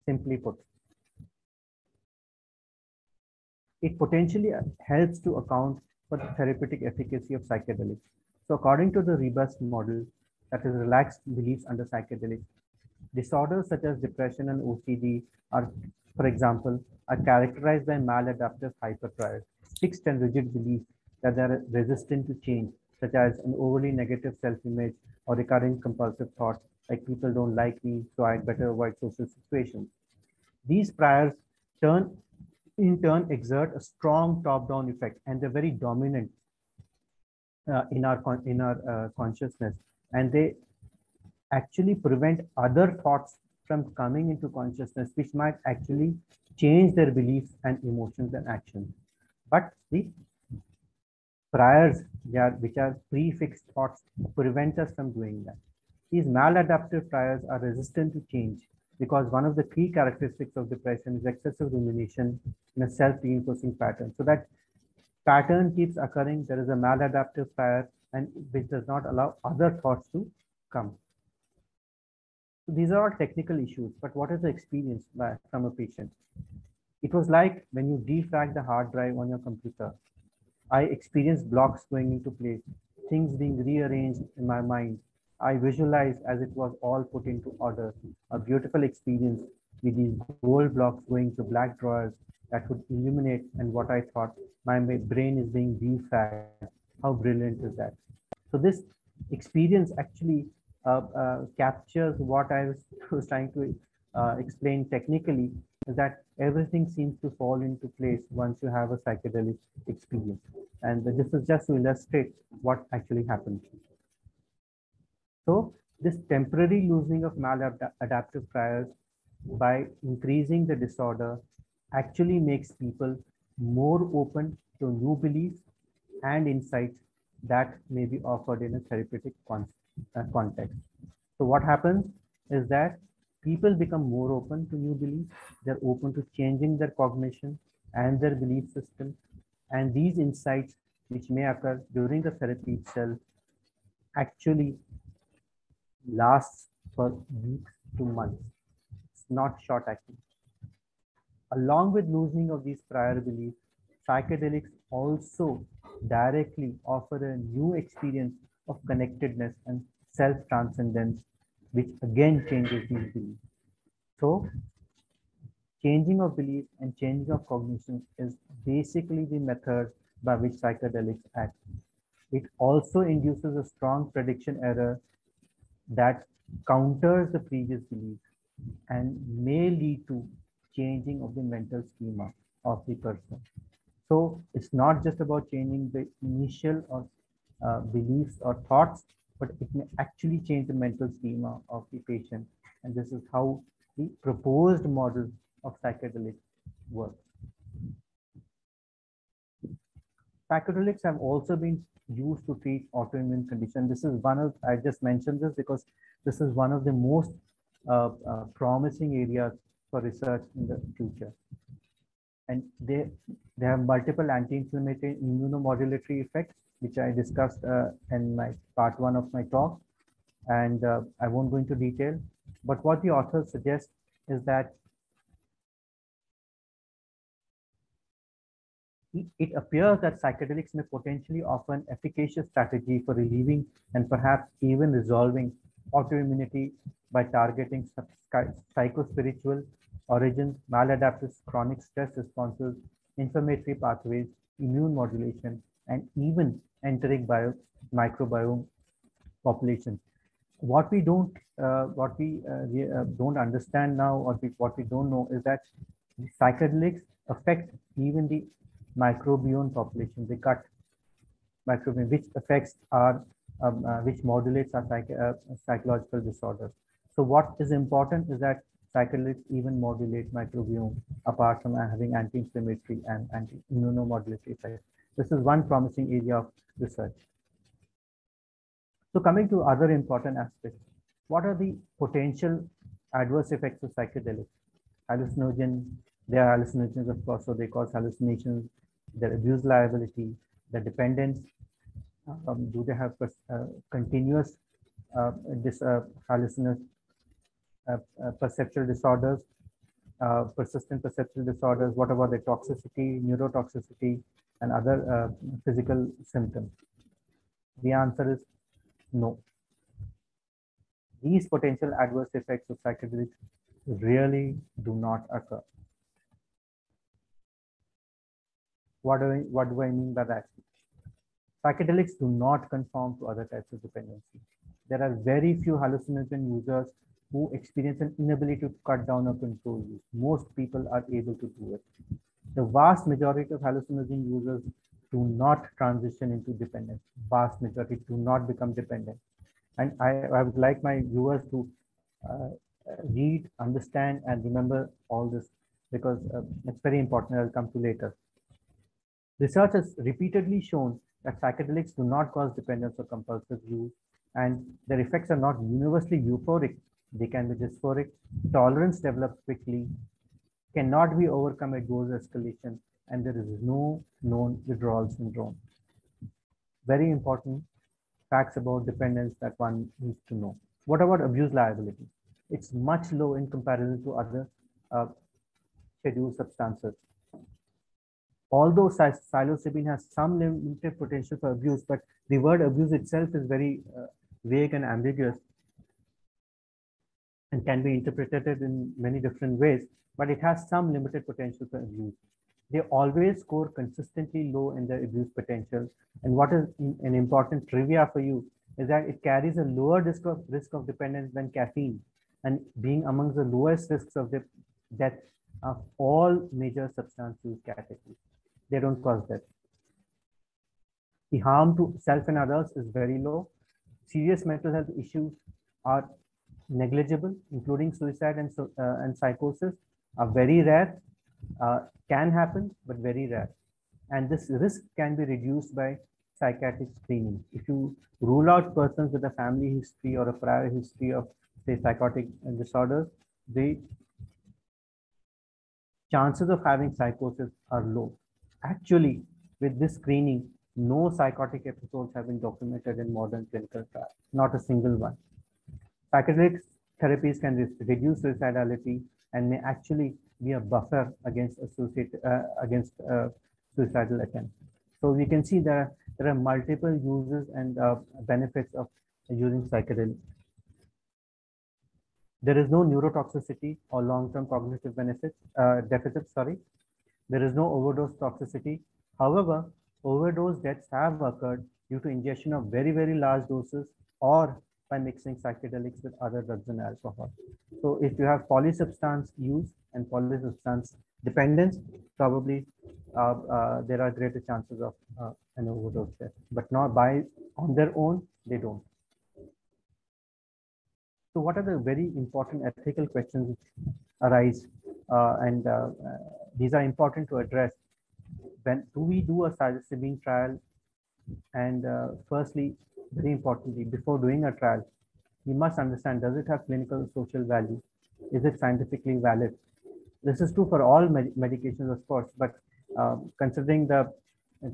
Simply put, it potentially helps to account for the therapeutic efficacy of psychedelics. So according to the robust model, that is relaxed beliefs under psychedelics, disorders such as depression and OCD are, for example, are characterized by maladaptive hypertriad, fixed and rigid beliefs that they are resistant to change, such as an overly negative self-image or recurring compulsive thoughts like people don't like me, so I'd better avoid social situations. These priors in turn exert a strong top-down effect, and they're very dominant in our consciousness, and they actually prevent other thoughts from coming into consciousness, which might actually change their beliefs and emotions and actions. But the priors, which are prefixed thoughts, prevent us from doing that. These maladaptive priors are resistant to change because one of the key characteristics of depression is excessive rumination in a self-reinforcing pattern. So that pattern keeps occurring. There is a maladaptive prior, and which does not allow other thoughts to come. So these are all technical issues, but what is the experience from a patient? It was like when you defrag the hard drive on your computer. I experienced blocks going into place, things being rearranged in my mind. I visualized as it was all put into order, a beautiful experience with these gold blocks going to black drawers that would illuminate, and what I thought, my brain is being defragged. How brilliant is that? So this experience actually captures what I was trying to explain technically, is that everything seems to fall into place once you have a psychedelic experience. And this is just to illustrate what actually happens. So this temporary loosening of maladaptive priors by increasing the disorder actually makes people more open to new beliefs and insights that may be offered in a therapeutic context. So what happens is that people become more open to new beliefs. They're open to changing their cognition and their belief system. And these insights which may occur during the therapy itself, actually lasts for weeks to months. It's not short acting. Along with loosening of these prior beliefs, psychedelics also directly offer a new experience of connectedness and self-transcendence, which again changes these beliefs. So, changing of belief and changing of cognition is basically the method by which psychedelics act. It also induces a strong prediction error that counters the previous belief and may lead to changing of the mental schema of the person. So it's not just about changing the initial or beliefs or thoughts, but it may actually change the mental schema of the patient. And this is how the proposed model of psychedelics works. Psychedelics have also been used to treat autoimmune conditions. This is one of, I just mentioned this because this is one of the most promising areas for research in the future. And they have multiple anti-inflammatory immunomodulatory effects, which I discussed in my part 1 of my talk. And I won't go into detail, but what the authors suggest is that it appears that psychedelics may potentially offer an efficacious strategy for relieving and perhaps even resolving autoimmunity by targeting psychospiritual origins, maladaptive chronic stress responses, inflammatory pathways, immune modulation, and even enteric microbiome populations. What we don't understand now, or what we don't know, is that psychedelics affect even the microbiome population, the gut microbiome, which affects our, which modulates our psychological disorders. So what is important is that psychedelics even modulate microbiome apart from having anti-inflammatory and anti-immunomodulatory effects. This is one promising area of research. So coming to other important aspects, what are the potential adverse effects of psychedelics? Hallucinogen, there are hallucinogens, of course, so they cause hallucinations, their abuse liability, the dependence, do they have continuous perceptual disorders, persistent perceptual disorders, what about the toxicity, neurotoxicity, and other physical symptoms? The answer is no. These potential adverse effects of psychedelics really do not occur. What do I mean by that? Psychedelics do not conform to other types of dependency. There are very few hallucinogen users who experience an inability to cut down or control use. Most people are able to do it. The vast majority of hallucinogen users do not transition into dependence. Vast majority do not become dependent. And I would like my viewers to read, understand, and remember all this, because it's very important. I'll come to later. Research has repeatedly shown that psychedelics do not cause dependence or compulsive use, and their effects are not universally euphoric. They can be dysphoric. Tolerance develops quickly, cannot be overcome at dose escalation, and there is no known withdrawal syndrome. Very important facts about dependence that one needs to know. What about abuse liability? It's much low in comparison to other scheduled substances. Although psilocybin has some limited potential for abuse, but the word abuse itself is very vague and ambiguous and can be interpreted in many different ways, but it has some limited potential for abuse. They always score consistently low in their abuse potential. And what is an important trivia for you is that it carries a lower risk of dependence than caffeine, and being among the lowest risks of death of all major substance use categories. They don't cause death. The harm to self and others is very low. Serious mental health issues are negligible, including suicide and psychosis, are very rare, can happen, but very rare. And this risk can be reduced by psychiatric screening. If you rule out persons with a family history or a prior history of, say, psychotic disorders, the chances of having psychosis are low. Actually, with this screening, No psychotic episodes have been documented in modern clinical trials, not a single one. Psychedelic therapies can reduce suicidality and may actually be a buffer against suicidal attempts. So we can see that there are multiple uses and benefits of using psychedelics. There is no neurotoxicity or long-term cognitive deficits. There is no overdose toxicity. However, overdose deaths have occurred due to ingestion of very, very large doses or by mixing psychedelics with other drugs and alcohol. So if you have polysubstance use and polysubstance dependence, probably there are greater chances of an overdose death, but not on their own, they don't. So what are the very important ethical questions which arise? These are important to address. When do we do a psilocybin trial? And firstly, very importantly, before doing a trial, we must understand, does it have clinical social value? Is it scientifically valid? This is true for all medications, of course, but considering the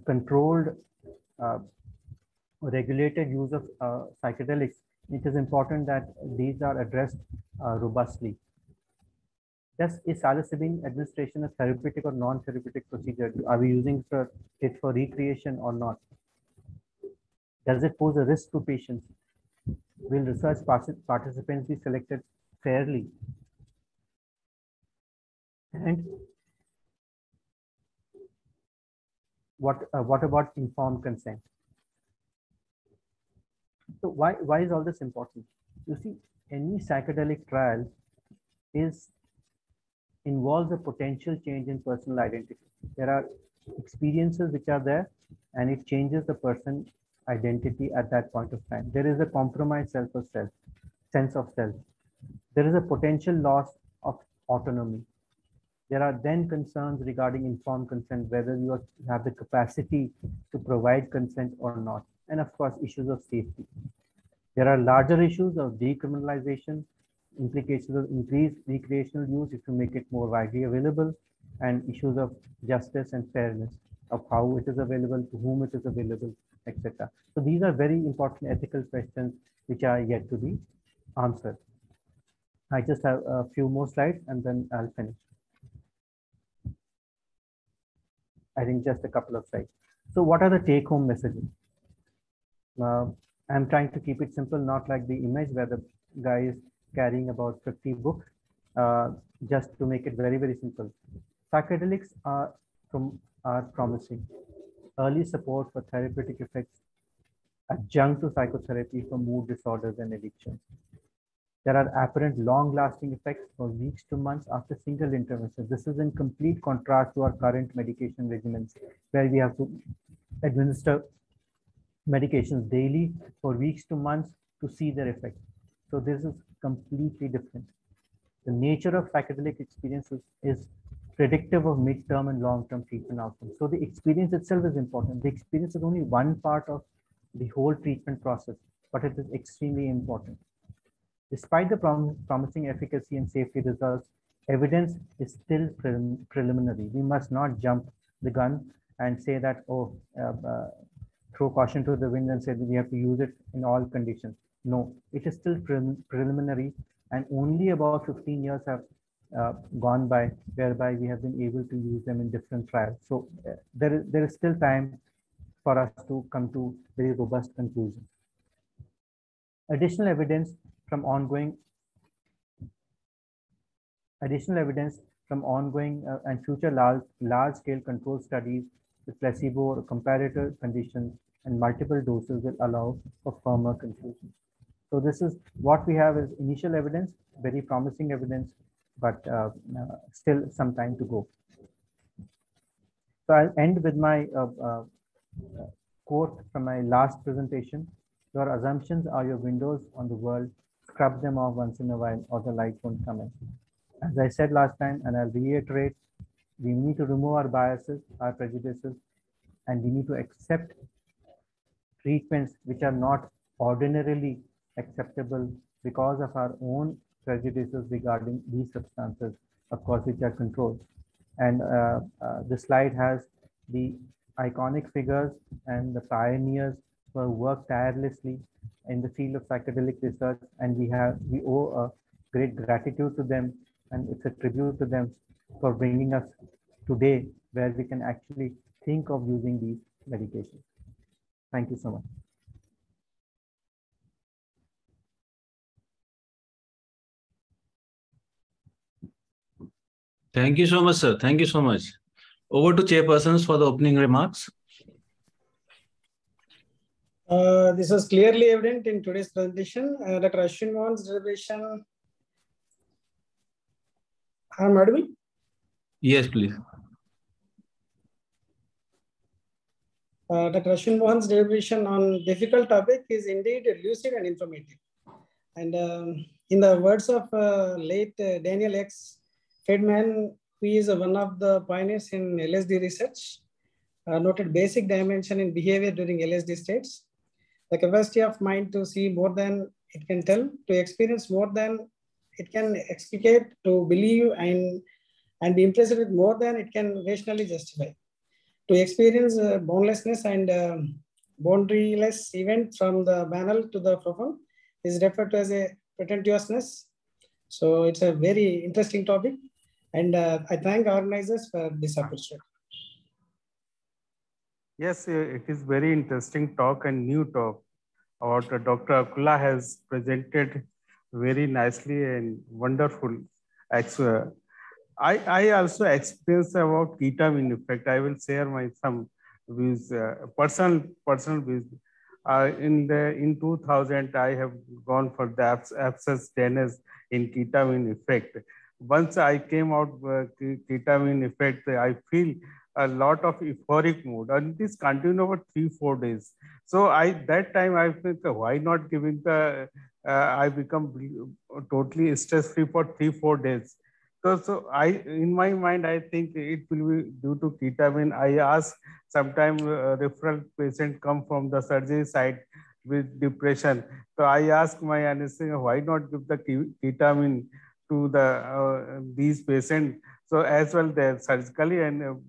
controlled regulated use of psychedelics, it is important that these are addressed robustly. Is psilocybin administration a therapeutic or non-therapeutic procedure? Are we using it for recreation or not? Does it pose a risk to patients? Will research participants be selected fairly? And what about informed consent? So why is all this important? You see, any psychedelic trial involves a potential change in personal identity. There are experiences which are there, and it changes the person identity at that point of time. There is a compromised sense of self. There is a potential loss of autonomy. There are then concerns regarding informed consent, whether you have the capacity to provide consent or not. And of course, issues of safety. There are larger issues of decriminalization, implications of increased recreational use if you make it more widely available, and issues of justice and fairness of how it is available, to whom it is available, etc. So these are very important ethical questions which are yet to be answered. I just have a few more slides and then I'll finish. I think just a couple of slides. So what are the take-home messages? I'm trying to keep it simple, not like the image where the guy is carrying about 50 books, just to make it very, very simple. Psychedelics are promising. Early support for therapeutic effects, adjunct to psychotherapy for mood disorders and addictions. There are apparent long-lasting effects for weeks to months after single intervention. This is in complete contrast to our current medication regimens, where we have to administer medications daily for weeks to months to see their effect. So this is completely different. The nature of psychedelic experiences is predictive of mid-term and long-term treatment outcomes. So the experience itself is important. The experience is only one part of the whole treatment process, but it is extremely important. Despite the promising efficacy and safety results, evidence is still preliminary. We must not jump the gun and say that, throw caution to the wind and say that we have to use it in all conditions. No, it is still preliminary, and only about 15 years have gone by whereby we have been able to use them in different trials. So there is still time for us to come to very robust conclusions. Additional evidence from ongoing and future large-scale control studies with placebo or comparator conditions and multiple doses will allow for firmer conclusions. So this is what we have as initial evidence, very promising evidence, but still some time to go. So I'll end with my quote from my last presentation. Your assumptions are your windows on the world. Scrub them off once in a while or the light won't come in. As I said last time, and I'll reiterate, we need to remove our biases, our prejudices, and we need to accept treatments which are not ordinarily acceptable because of our own prejudices regarding these substances, of course, which are controlled. And this slide has the iconic figures and the pioneers who have worked tirelessly in the field of psychedelic research, and we owe a great gratitude to them, and it's a tribute to them for bringing us today where we can actually think of using these medications. Thank you so much. Thank you so much, sir. Thank you so much. Over to chairpersons for the opening remarks. This was clearly evident in today's presentation. Dr. Ashwin Mohan's derivation. I'm audible? Yes, please. Dr. Ashwin Mohan's derivation on difficult topic is indeed lucid and informative. And in the words of late Daniel X. Friedman, who is one of the pioneers in LSD research, noted basic dimension in behavior during LSD states. The capacity of mind to see more than it can tell, to experience more than it can explicate, to believe and be impressed with more than it can rationally justify. To experience boundlessness and boundaryless event from the banal to the profound is referred to as a pretentiousness. So it's a very interesting topic. And I thank organizers for this opportunity. Yes, it is very interesting talk and new talk. Dr. Akula has presented very nicely and wonderful. I also experienced about ketamine effect. I will share my some views, personal views. In 2000, I have gone for the abscess tennis in ketamine effect. Once I came out ketamine effect, I feel a lot of euphoric mood, and this continued over 3-4 days. So that time I think, why not giving the I become totally stress free for 3-4 days. So in my mind, I think it will be due to ketamine. I ask sometimes referral patient come from the surgery side with depression. So I ask my anesthesia, why not give the ketamine to the these patients? So as well, they surgically and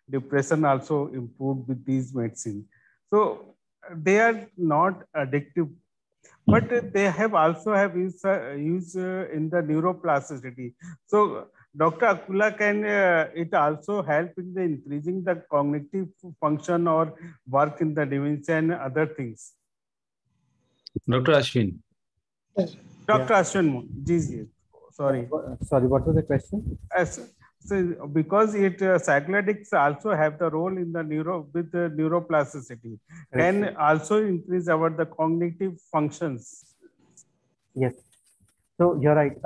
depression also improved with these medicines. So they are not addictive, but they have also have use in the neuroplasticity. So Dr. Akula, can it also help in the increasing the cognitive function or work in the dementia and other things? Dr. Ashwin. Dr. Ashwin, sorry. Sorry, what was the question? So because psychedelics also have the role in the neuroplasticity, can also increase the cognitive functions. Yes. So you're right.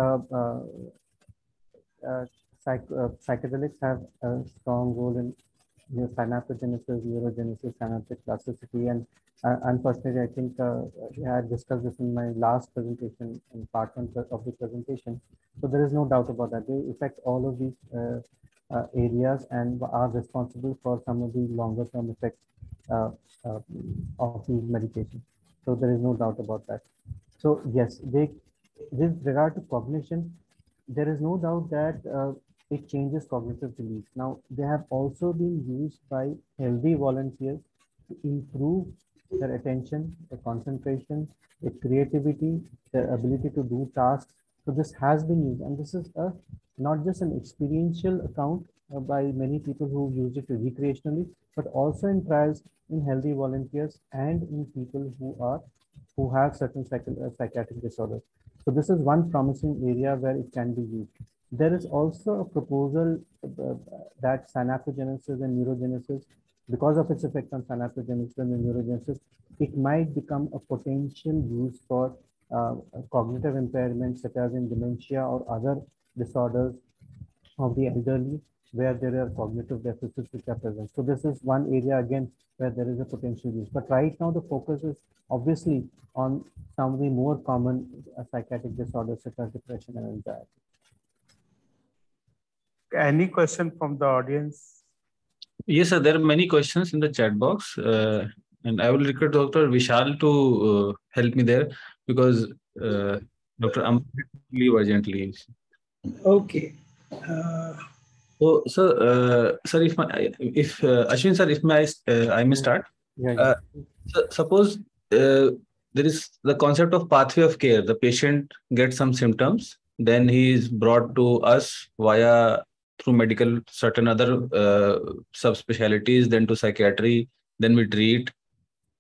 Psychedelics have a strong role in synaptogenesis, neurogenesis, synaptic plasticity, and unfortunately, I think I had discussed this in my last presentation, in part 1 of the presentation. So there is no doubt about that. They affect all of these areas and are responsible for some of the longer term effects of these medications. So there is no doubt about that. So yes, with regard to cognition, there is no doubt that it changes cognitive beliefs. Now, they have also been used by healthy volunteers to improve their attention, their concentration, their creativity, their ability to do tasks. So this has been used, and this is not just an experiential account by many people who use it recreationally, but also in trials in healthy volunteers and in people who have certain psychiatric disorders. So this is one promising area where it can be used. There is also a proposal that synaptogenesis and neurogenesis, because of its effect on synaptogenesis and neurogenesis, it might become a potential use for cognitive impairments such as in dementia or other disorders of the elderly where there are cognitive deficits which are present. So this is one area again where there is a potential use. But right now the focus is obviously on some of the more common psychiatric disorders such as depression and anxiety. Any question from the audience? Yes, sir. There are many questions in the chat box, and I will request Dr. Vishal to help me there because Dr. Amar leave urgently. Okay. So, sir, if Ashwin sir, if I may start. Yeah. Suppose there is the concept of pathway of care. The patient gets some symptoms, then he is brought to us via through medical, certain other subspecialties, then to psychiatry, then we treat,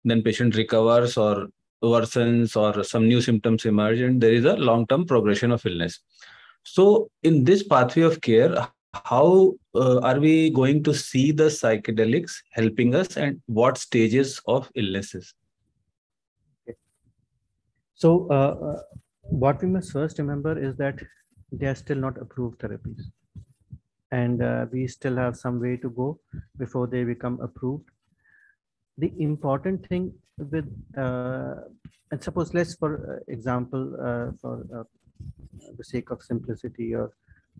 then patient recovers or worsens or some new symptoms emerge, and there is a long-term progression of illness. So in this pathway of care, how are we going to see the psychedelics helping us, and what stages of illnesses? So what we must first remember is that they are still not approved therapies. And we still have some way to go before they become approved. The important thing with, and suppose let's, for example, for the sake of simplicity or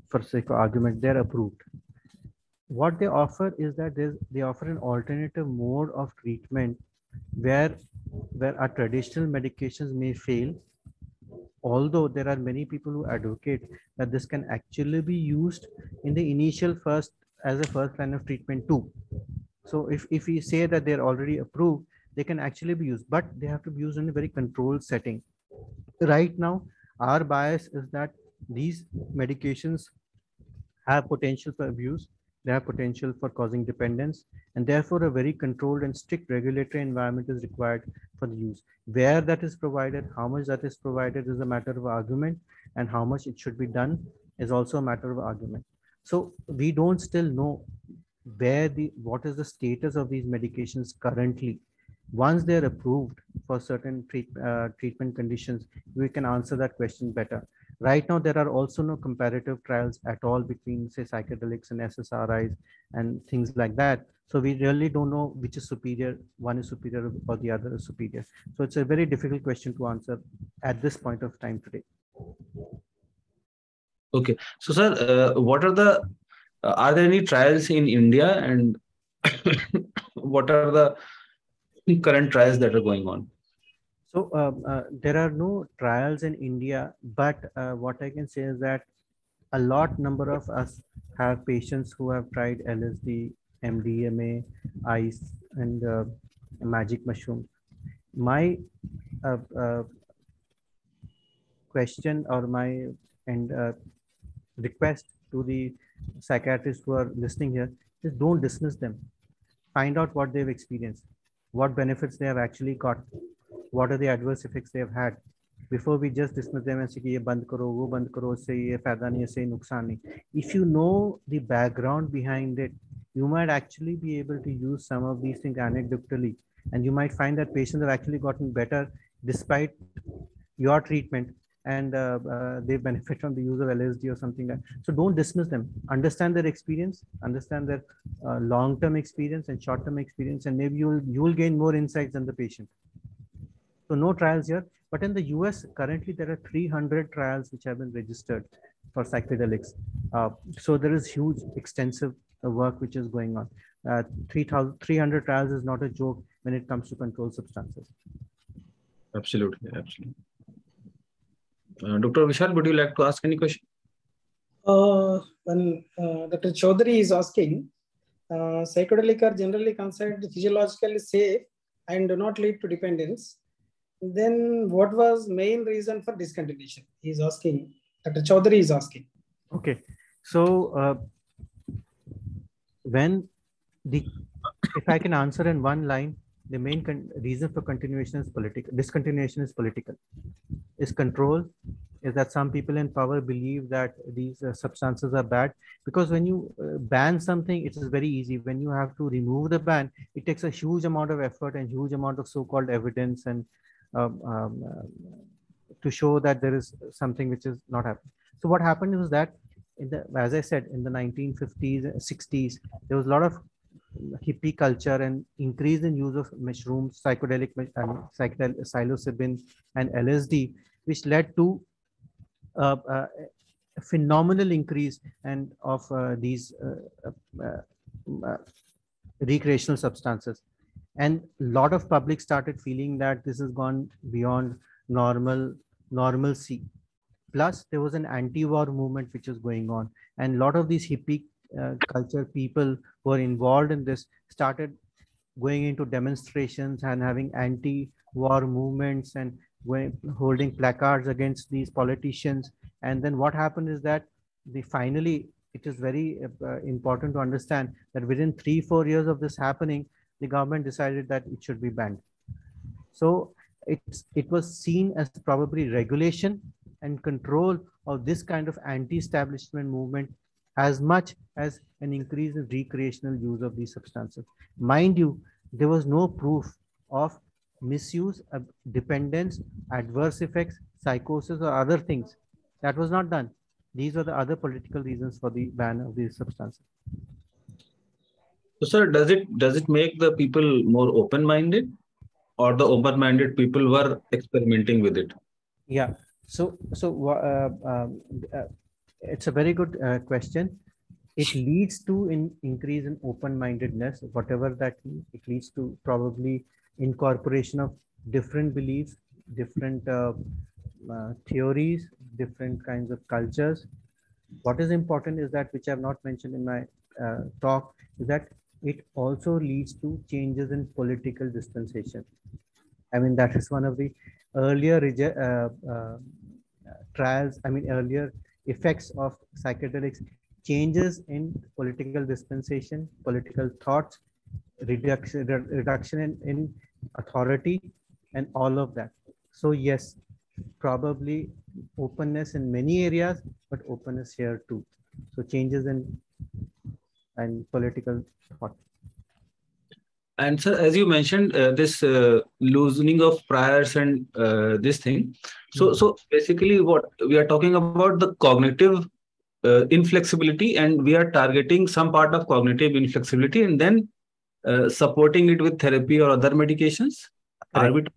for sake of argument, they're approved. What they offer is that they offer an alternative mode of treatment where our traditional medications may fail, although there are many people who advocate that this can actually be used in the initial as a first line of treatment too. So if we say that they're already approved, they can actually be used, but they have to be used in a very controlled setting. Right now, our bias is that these medications have potential for abuse, they have potential for causing dependence, and therefore a very controlled and strict regulatory environment is required for the use. Where that is provided, how much that is provided is a matter of argument, and how much it should be done is also a matter of argument. So we don't still know what is the status of these medications currently. Once they're approved for certain treatment conditions, we can answer that question better. Right now, there are also no comparative trials at all between, say, psychedelics and SSRIs and things like that. So we really don't know which is superior, one is superior or the other is superior. So it's a very difficult question to answer at this point of time today. Okay. So, sir, what are there any trials in India, and what are the current trials that are going on? So there are no trials in India, but what I can say is that a lot number of us have patients who have tried LSD, MDMA, ice, and magic mushroom. My question or my request to the psychiatrists who are listening here is, don't dismiss them. Find out what they've experienced, what benefits they have actually got, what are the adverse effects they have had, before we just dismiss them and say ye band karo, wo band karo, se ye fayda nahi, se nuksan nahi. If you know the background behind it, you might actually be able to use some of these things anecdotally, and you might find that patients have actually gotten better despite your treatment, and they benefit from the use of LSD or something like that. So don't dismiss them. Understand their experience, understand their long-term experience and short-term experience, and maybe you'll gain more insights than the patient. So no trials here, but in the US currently there are 300 trials which have been registered for psychedelics. So there is huge, extensive work which is going on. 300 trials is not a joke when it comes to controlled substances. Absolutely, absolutely. Dr. Vishal, would you like to ask any question? When Dr. Chaudhary is asking, psychedelics are generally considered physiologically safe and do not lead to dependence. Then what was main reason for discontinuation? He's asking, Dr. Chaudhary is asking. Okay, so if I can answer in one line, the main reason for continuation is political. Discontinuation is political. Is control, is that some people in power believe that these substances are bad, because when you ban something, it is very easy. When you have to remove the ban, it takes a huge amount of effort and huge amount of so-called evidence and to show that there is something which is not happening. So what happened was that, as I said, in the 1950s, 60s, there was a lot of hippie culture and increase in use of mushrooms, psychedelic psilocybin and LSD, which led to a phenomenal increase and of these recreational substances. And a lot of public started feeling that this has gone beyond normalcy. Plus, there was an anti-war movement which was going on, and a lot of these hippie culture people who are involved in this started going into demonstrations and having anti-war movements and holding placards against these politicians. And then what happened is that finally, it is very important to understand that within 3-4 years of this happening, the government decided that it should be banned. So it was seen as probably regulation and control of this kind of anti-establishment movement as much as an increase in recreational use of these substances. Mind you, there was no proof of misuse, dependence, adverse effects, psychosis, or other things. That was not done. These are the other political reasons for the ban of these substances. So, sir, does it make the people more open-minded, or the open-minded people were experimenting with it? Yeah. So it's a very good question. It leads to an increase in open-mindedness, whatever that means. It leads to probably incorporation of different beliefs, different theories, different kinds of cultures. What is important is that, which I have not mentioned in my talk, is that it also leads to changes in political dispensation. I mean, that is one of the earlier trials, earlier effects of psychedelics, changes in political dispensation, political thoughts, reduction in authority, and all of that. So yes, probably openness in many areas, but openness here too. So changes in political thought. And sir, as you mentioned, this loosening of priors and this thing. So basically, what we are talking about, the cognitive inflexibility, and we are targeting some part of cognitive inflexibility, and then supporting it with therapy or other medications. Correct.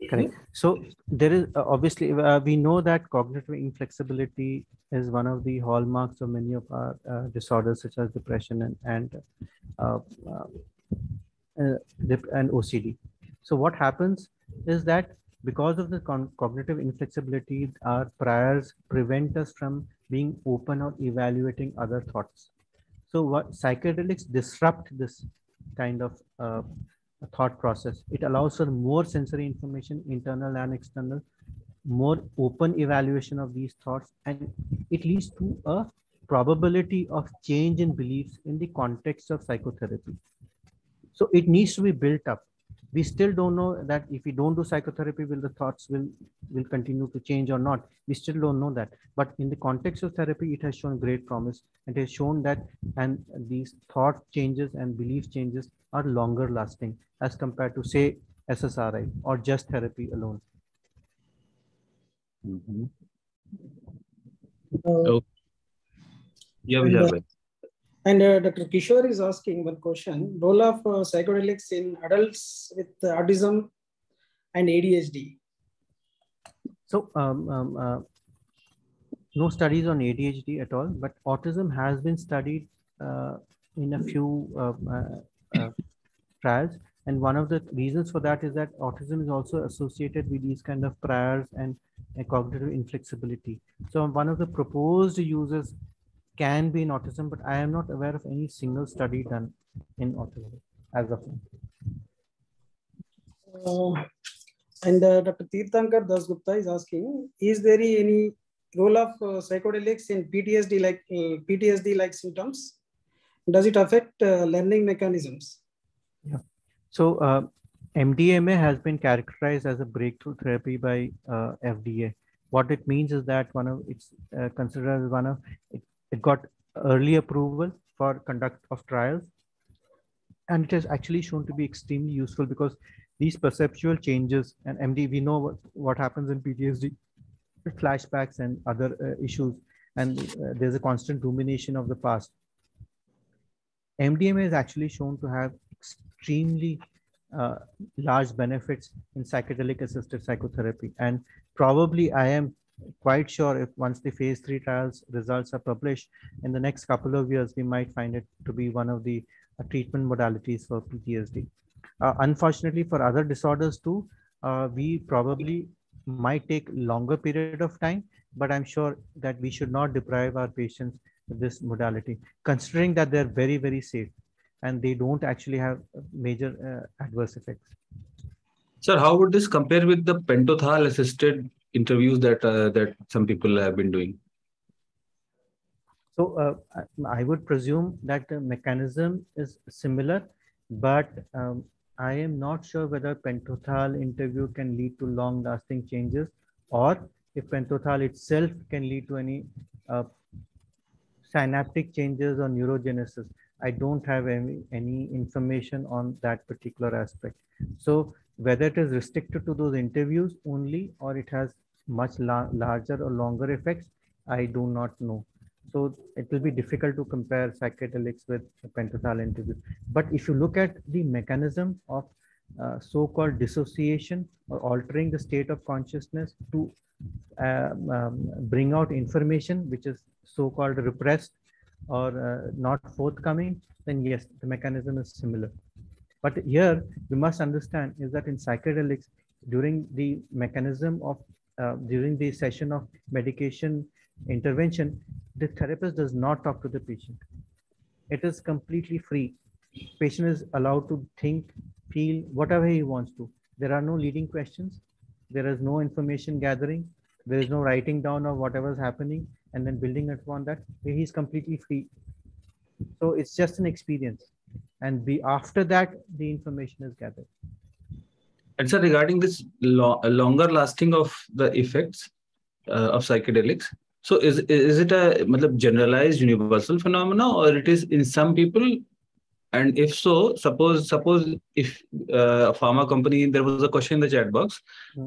Correct. So there is obviously we know that cognitive inflexibility is one of the hallmarks of many of our disorders, such as depression and OCD. So what happens is that because of the cognitive inflexibility, our priors prevent us from being open or evaluating other thoughts. So what psychedelics disrupt this kind of thought process. It allows for more sensory information, internal and external, more open evaluation of these thoughts, and it leads to a probability of change in beliefs in the context of psychotherapy. So it needs to be built up. We still don't know that if we don't do psychotherapy, will the thoughts will continue to change or not. We still don't know that. But in the context of therapy, it has shown great promise. It has shown that and these thought changes and belief changes are longer lasting as compared to, say, SSRI or just therapy alone. And Dr. Kishore is asking one question: role of psychedelics in adults with autism and ADHD. So no studies on ADHD at all, but autism has been studied in a few trials. And one of the reasons for that is that autism is also associated with these kind of priors and cognitive inflexibility. So one of the proposed uses can be in autism, but I am not aware of any single study done in autism as of now. And Dr. Tirthankar Dasgupta is asking, is there any role of psychedelics in PTSD-like symptoms? Does it affect learning mechanisms? Yeah. So MDMA has been characterized as a breakthrough therapy by FDA. What it means is that it's considered as one of it got early approval for conduct of trials, and it has actually shown to be extremely useful because these perceptual changes and we know what happens in PTSD, flashbacks and other issues, and there's a constant rumination of the past. MDMA is actually shown to have extremely large benefits in psychedelic assisted psychotherapy, and probably I am quite sure if once the phase 3 trials results are published in the next couple of years, we might find it to be one of the treatment modalities for PTSD. Unfortunately, for other disorders too, we probably might take longer period of time, but I'm sure that we should not deprive our patients this modality, considering that they're very, very safe and they don't actually have major adverse effects. Sir, how would this compare with the pentothal assisted interviews that some people have been doing? So I would presume that the mechanism is similar, but I am not sure whether pentothal interview can lead to long lasting changes, or if pentothal itself can lead to any synaptic changes or neurogenesis. I don't have any information on that particular aspect. So whether it is restricted to those interviews only, or it has much larger or longer effects, I do not know. So it will be difficult to compare psychedelics with pentothal interview. But if you look at the mechanism of so-called dissociation or altering the state of consciousness to bring out information which is so-called repressed or not forthcoming, then yes, the mechanism is similar. But here we must understand is that in psychedelics, during the mechanism of during the session of medication intervention, the therapist does not talk to the patient. It is completely free. Patient is allowed to think, feel whatever he wants to. There are no leading questions. There is no information gathering. There is no writing down of whatever is happening and then building upon that. He's completely free. So it's just an experience. And after that, the information is gathered. And so regarding this longer lasting of the effects of psychedelics, so is it a generalized universal phenomena, or it is in some people? And if so, suppose if a pharma company, there was a question in the chat box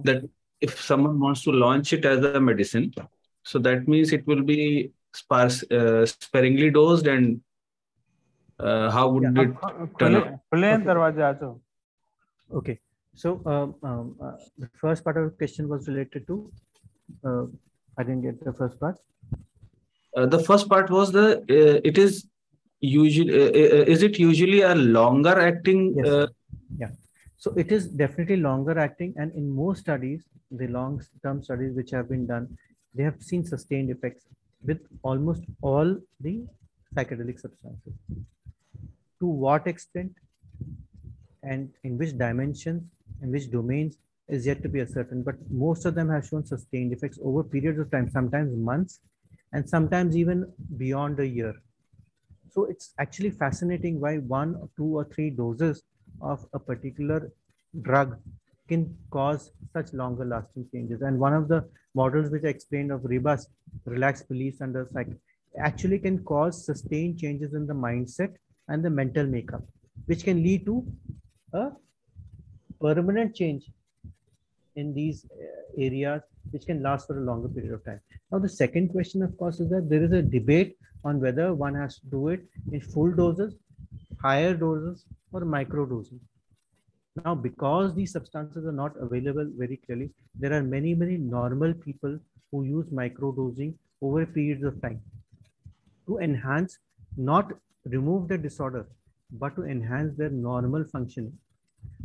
that if someone wants to launch it as a medicine, so that means it will be sparingly dosed, and how would it turn out? Okay, so the first part of the question was related to, I didn't get the first part. The first part was it is usually, is it usually a longer acting? Yes. Yeah. So it is definitely longer acting, and in most studies, the long-term studies which have been done, they have seen sustained effects with almost all the psychedelic substances. To what extent and in which dimensions and which domains is yet to be ascertained, but most of them have shown sustained effects over periods of time, sometimes months, and sometimes even beyond a year. So it's actually fascinating why 1 or 2 or 3 doses of a particular drug can cause such longer lasting changes. And one of the models which I explained of robust, relaxed beliefs under psych actually can cause sustained changes in the mindset and the mental makeup, which can lead to a permanent change in these areas, which can last for a longer period of time. Now, the second question, of course, is that there is a debate on whether one has to do it in full doses, higher doses, or micro dosing. Now, because these substances are not available very clearly, there are many normal people who use micro dosing over periods of time to enhance, not remove the disorder, but to enhance their normal functioning.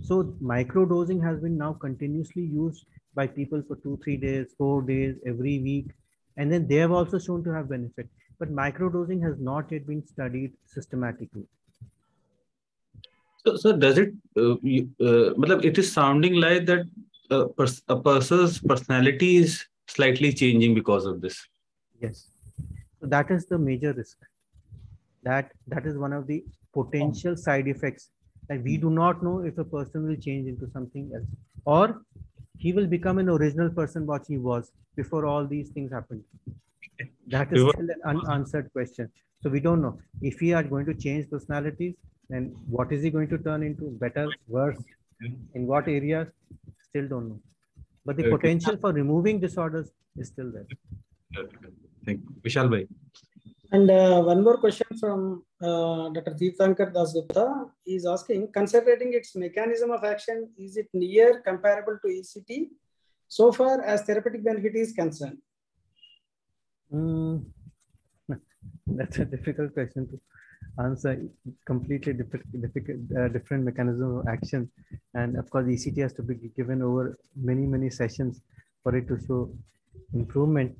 So micro dosing has been now continuously used by people for 2-3 days, 4 days, every week, and then they have also shown to have benefit. But micro dosing has not yet been studied systematically. So does it? It is sounding like that a person's personality is slightly changing because of this. Yes, so that is the major risk. That is one of the potential side effects. That we do not know if a person will change into something else, or he will become an original person what he was before all these things happened. That is still an unanswered question. So we don't know if we are going to change personalities, then what is he going to turn into? Better, worse, in what areas? Still don't know. But the potential for removing disorders is still there. Thank you. Vishal bhai. And one more question from Dr. Tirthankar Dasgupta. He is asking, considering its mechanism of action, is it near comparable to ECT so far as therapeutic benefit is concerned? That's a difficult question to answer. Completely different mechanism of action. And of course, ECT has to be given over many sessions for it to show improvement.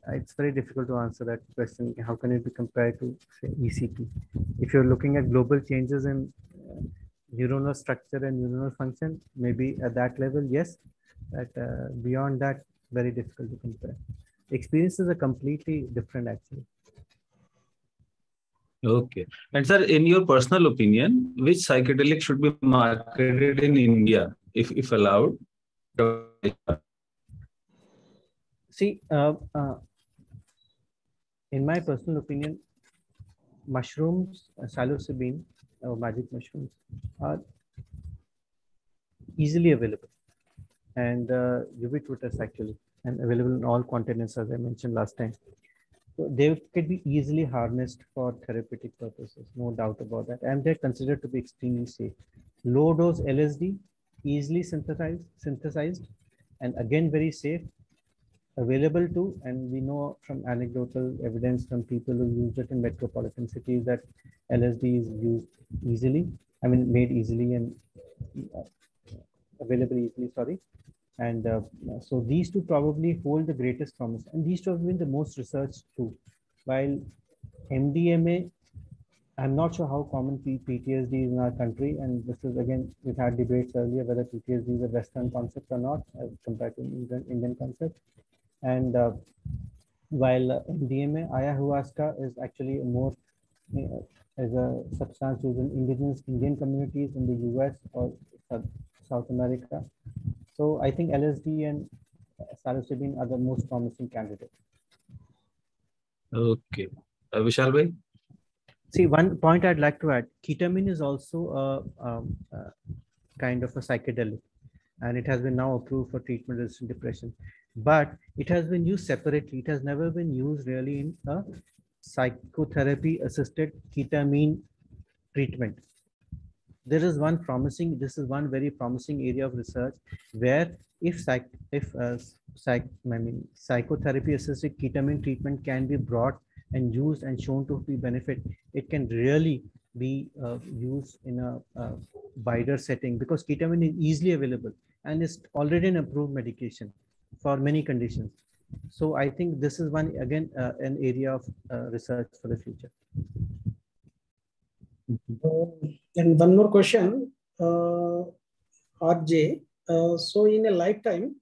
it's very difficult to answer that question. How can it be compared to, say, ECT? If you're looking at global changes in neuronal structure and neuronal function, maybe at that level, yes. But beyond that, very difficult to compare. Experiences are completely different, actually. Okay. And sir, in your personal opinion, which psychedelic should be marketed in India, if allowed? See, in my personal opinion, mushrooms, psilocybin or magic mushrooms are easily available and ubiquitous actually, and available in all continents, as I mentioned last time. So they could be easily harnessed for therapeutic purposes, no doubt about that. And they're considered to be extremely safe. Low dose LSD, easily synthesized, and again, very safe, available too. And we know from anecdotal evidence from people who use it in metropolitan cities that LSD is used easily, made easily and available easily, sorry. And so these two probably hold the greatest promise. And these two have been the most researched too. While MDMA, I'm not sure how common PTSD is in our country. And this is, again, we've had debates earlier whether PTSD is a Western concept or not as compared to Indian concept. And while MDMA, ayahuasca is actually more as a substance used in indigenous Indian communities in the US or South America. So I think LSD and psilocybin are the most promising candidates. Okay. Vishal bhai? See, one point I'd like to add, ketamine is also a kind of a psychedelic, and it has been now approved for treatment-resistant depression. But it has been used separately. It has never been used really in a psychotherapy-assisted ketamine treatment. This is one very promising area of research where if psychotherapy-assisted ketamine treatment can be brought and used and shown to be benefit, it can really be used in a wider setting because ketamine is easily available and is already an approved medication for many conditions. So I think this is one, again, an area of research for the future. And one more question, RJ. So in a lifetime,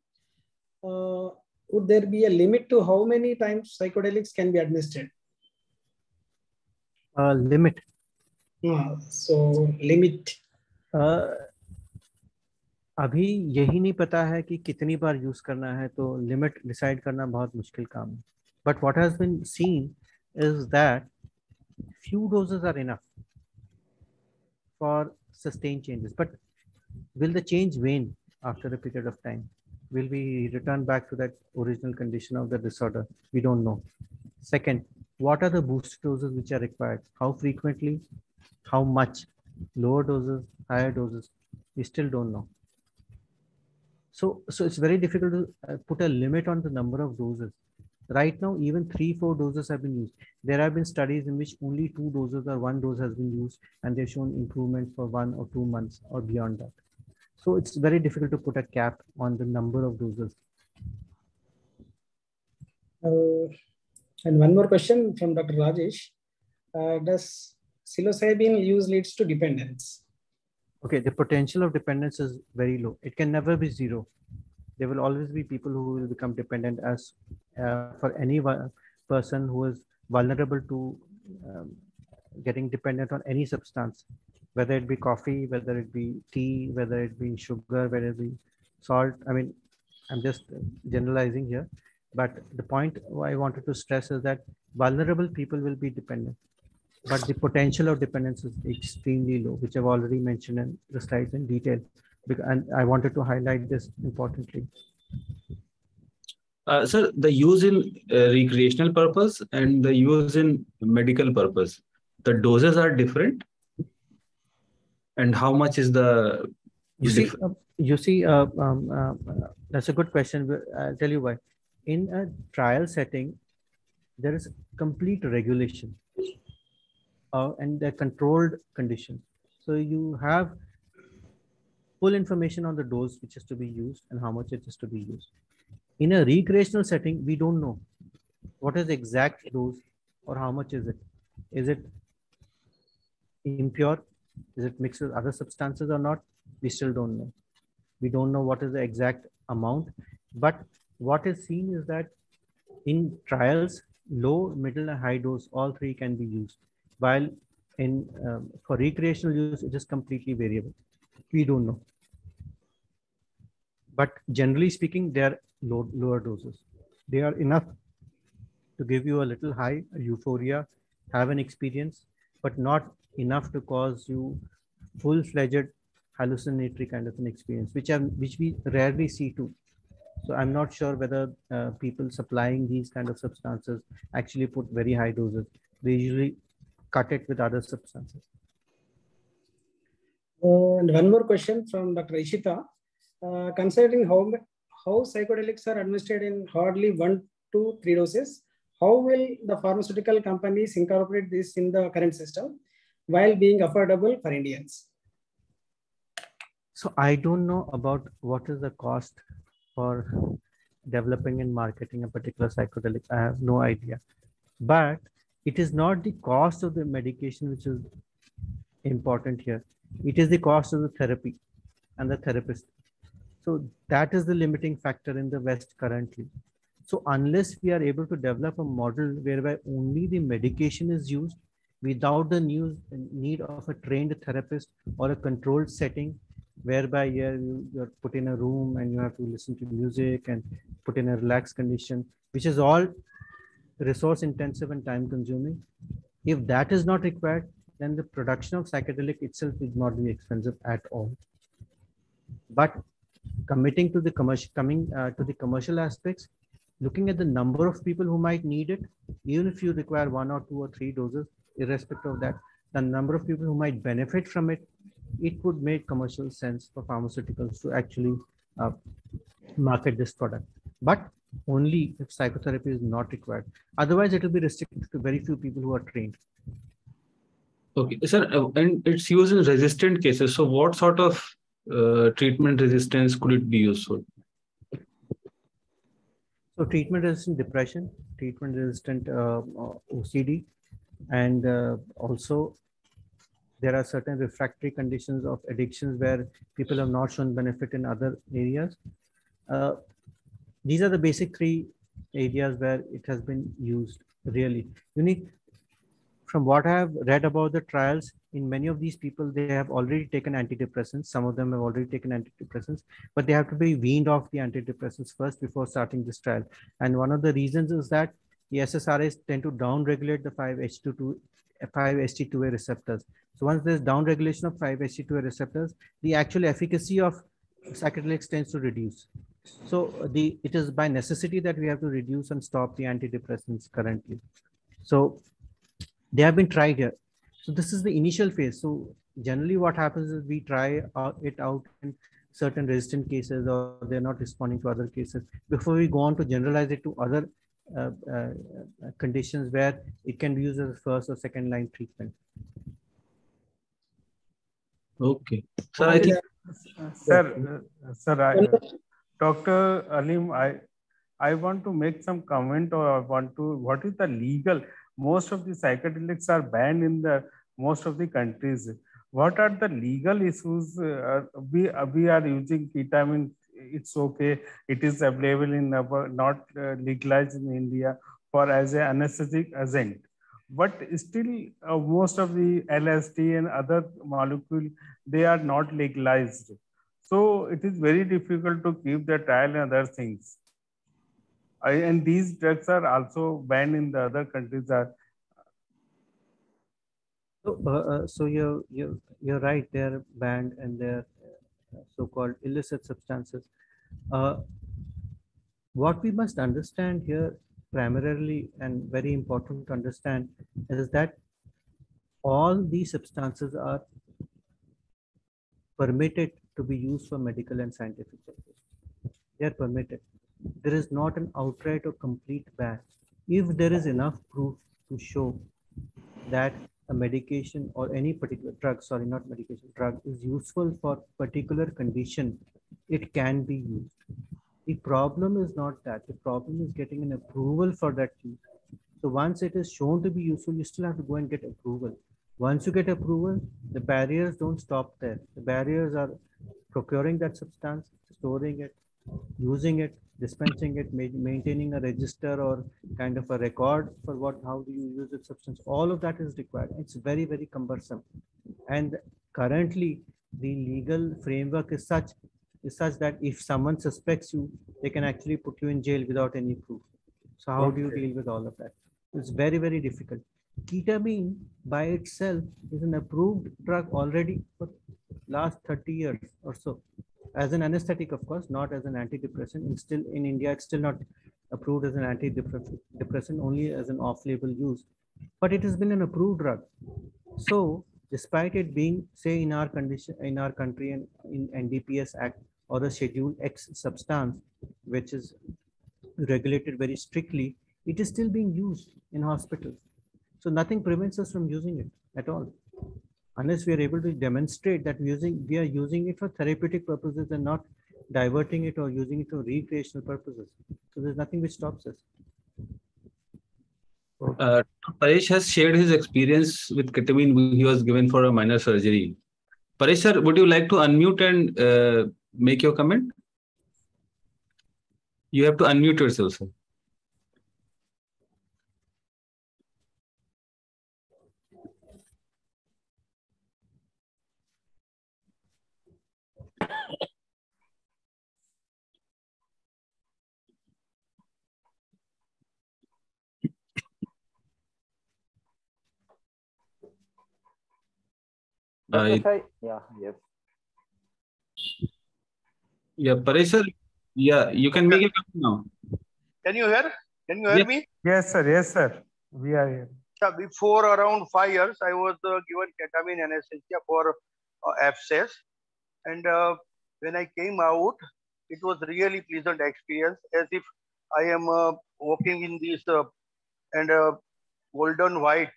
would there be a limit to how many times psychedelics can be administered? Limit. So limit. अभी यही नहीं पता है कि कितनी बार use करना है, तो लिमिट डिसाइड करना बहुत मुश्किल काम है. But what has been seen is that few doses are enough for sustained changes. But will the change wane after a period of time? Will we return back to that original condition of the disorder? We don't know. Second, what are the booster doses which are required? How frequently? How much? Lower doses, higher doses? We still don't know. So it's very difficult to put a limit on the number of doses. Right now, even 3-4 doses have been used. There have been studies in which only 2 doses or 1 dose has been used, and they've shown improvement for 1 or 2 months or beyond that. So it's very difficult to put a cap on the number of doses. And one more question from Dr. Rajesh. Does psilocybin use leads to dependence? Okay, the potential of dependence is very low. It can never be zero. There will always be people who will become dependent, as for any person who is vulnerable to getting dependent on any substance, whether it be coffee, whether it be tea, whether it be sugar, whether it be salt. I mean, I'm just generalizing here. But the point I wanted to stress is that vulnerable people will be dependent, but the potential of dependence is extremely low, which I've already mentioned in the slides in detail. And I wanted to highlight this importantly. Sir, the use in recreational purpose and the use in medical purpose, the doses are different? And how much is the... You see, that's a good question. I'll tell you why. In a trial setting, there is complete regulation and a controlled condition. So you have full information on the dose which is to be used and how much it is to be used. In a recreational setting, we don't know. What is the exact dose or how much is it? Is it impure? Is it mixed with other substances or not? We still don't know. We don't know what is the exact amount, but what is seen is that in trials, low, middle, and high dose, all three can be used. While in for recreational use, it is completely variable. We don't know. But generally speaking, they are lower doses. They are enough to give you a little high euphoria, have an experience, but not enough to cause you full-fledged hallucinatory kind of an experience, which we rarely see too. So I'm not sure whether people supplying these kind of substances actually put very high doses. They usually cut it with other substances. And one more question from Dr. Ishita. Considering how psychedelics are administered in hardly 1 to 3 doses, how will the pharmaceutical companies incorporate this in the current system while being affordable for Indians? So I don't know about what is the cost for developing and marketing a particular psychedelic. I have no idea. But it is not the cost of the medication which is important here. It is the cost of the therapy and the therapist. So that is the limiting factor in the West currently. So unless we are able to develop a model whereby only the medication is used without the need of a trained therapist or a controlled setting, whereby you're put in a room and you have to listen to music and put in a relaxed condition, which is all resource intensive and time consuming. If that is not required, then the production of psychedelic itself is not be expensive at all. But committing to the commercial aspects, looking at the number of people who might need it, even if you require 1 or 2 or 3 doses, irrespective of that, the number of people who might benefit from it, it would make commercial sense for pharmaceuticals to actually market this product. But only if psychotherapy is not required. Otherwise, it will be restricted to very few people who are trained. Okay, sir, and it's used in resistant cases. So what sort of treatment resistance could it be useful? So treatment-resistant depression, treatment-resistant OCD, and also there are certain refractory conditions of addictions where people have not shown benefit in other areas. These are the basic 3 areas where it has been used really. From what I have read about the trials, in many of these people, they have already taken antidepressants. Some of them have already taken antidepressants, but they have to be weaned off the antidepressants first before starting this trial. And one of the reasons is that the SSRIs tend to downregulate the 5-HT2A receptors. So once there's downregulation of 5-HT2A receptors, the actual efficacy of psychedelics tends to reduce. So it is by necessity that we have to reduce and stop the antidepressants currently. So they have been tried here. So this is the initial phase. So generally what happens is we try it out in certain resistant cases, or they're not responding to other cases before we go on to generalize it to other conditions where it can be used as a first or second line treatment. Okay. Sir, I think... Dr. Alim, I want to make some comment, or what is the legal? Most of the psychedelics are banned in most of the countries. What are the legal issues? We are using ketamine. It's okay. It is available in not legalized in India for as an anesthetic agent. But still, most of the LSD and other molecules, they are not legalized. So it is very difficult to keep the trial and other things. And these drugs are also banned in the other countries. So you're right. They're banned and they're so-called illicit substances. What we must understand here primarily, and very important to understand, is that all these substances are permitted to be used for medical and scientific purposes. They are permitted. There is not an outright or complete ban. If there is enough proof to show that a medication or any particular drug, drug is useful for particular condition, it can be used. The problem is not that. The problem is getting an approval for that use. So once it is shown to be useful, you still have to go and get approval. Once you get approval, the barriers don't stop there. The barriers are procuring that substance, storing it, using it, dispensing it, maintaining a register or kind of a record for how do you use that substance. All of that is required. It's very, very cumbersome. And currently, the legal framework is such that if someone suspects you, they can actually put you in jail without any proof. So how do you deal with all of that? It's very, very difficult. Ketamine by itself is an approved drug already for last 30 years or so. As an anesthetic, of course, not as an antidepressant. And still in India, it's still not approved as an antidepressant, only as an off-label use. But it has been an approved drug. So despite it being, say, in our country and in NDPS Act or a Schedule X substance, which is regulated very strictly, it is still being used in hospitals. So nothing prevents us from using it at all, unless we are able to demonstrate that we are using it for therapeutic purposes and not diverting it or using it for recreational purposes. So there's nothing which stops us. Paresh has shared his experience with ketamine. He was given for a minor surgery. Paresh sir, would you like to unmute and make your comment? You have to unmute yourself, sir. Yeah, Paresh sir, yeah, you can make it now. Can you hear? Can you hear me? Yes, sir. Yes, sir. We are here. Before around 5 years, I was given ketamine anesthesia for abscess. And when I came out, it was really pleasant experience, as if I am walking in this and golden white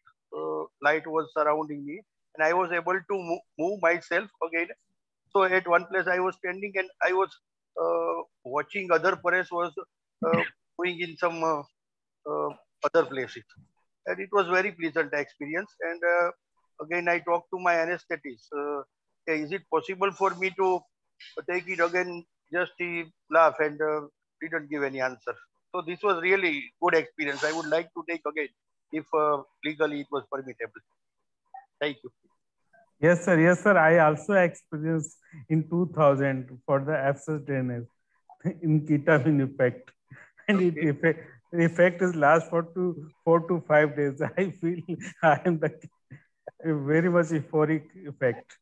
light was surrounding me. And I was able to move myself again. So at one place I was standing and I was watching other Paresh was going in some other places. And it was very pleasant experience. And again, I talked to my anesthetist. Is it possible for me to take it again? Just he laughed and didn't give any answer. So this was really good experience. I would like to take again if legally it was permissible. Thank you. Yes, sir. Yes, sir. I also experienced in 2000 for the abscess drainage in ketamine effect. And it effect is last for 4 to 5 days. I feel I am the very much euphoric effect.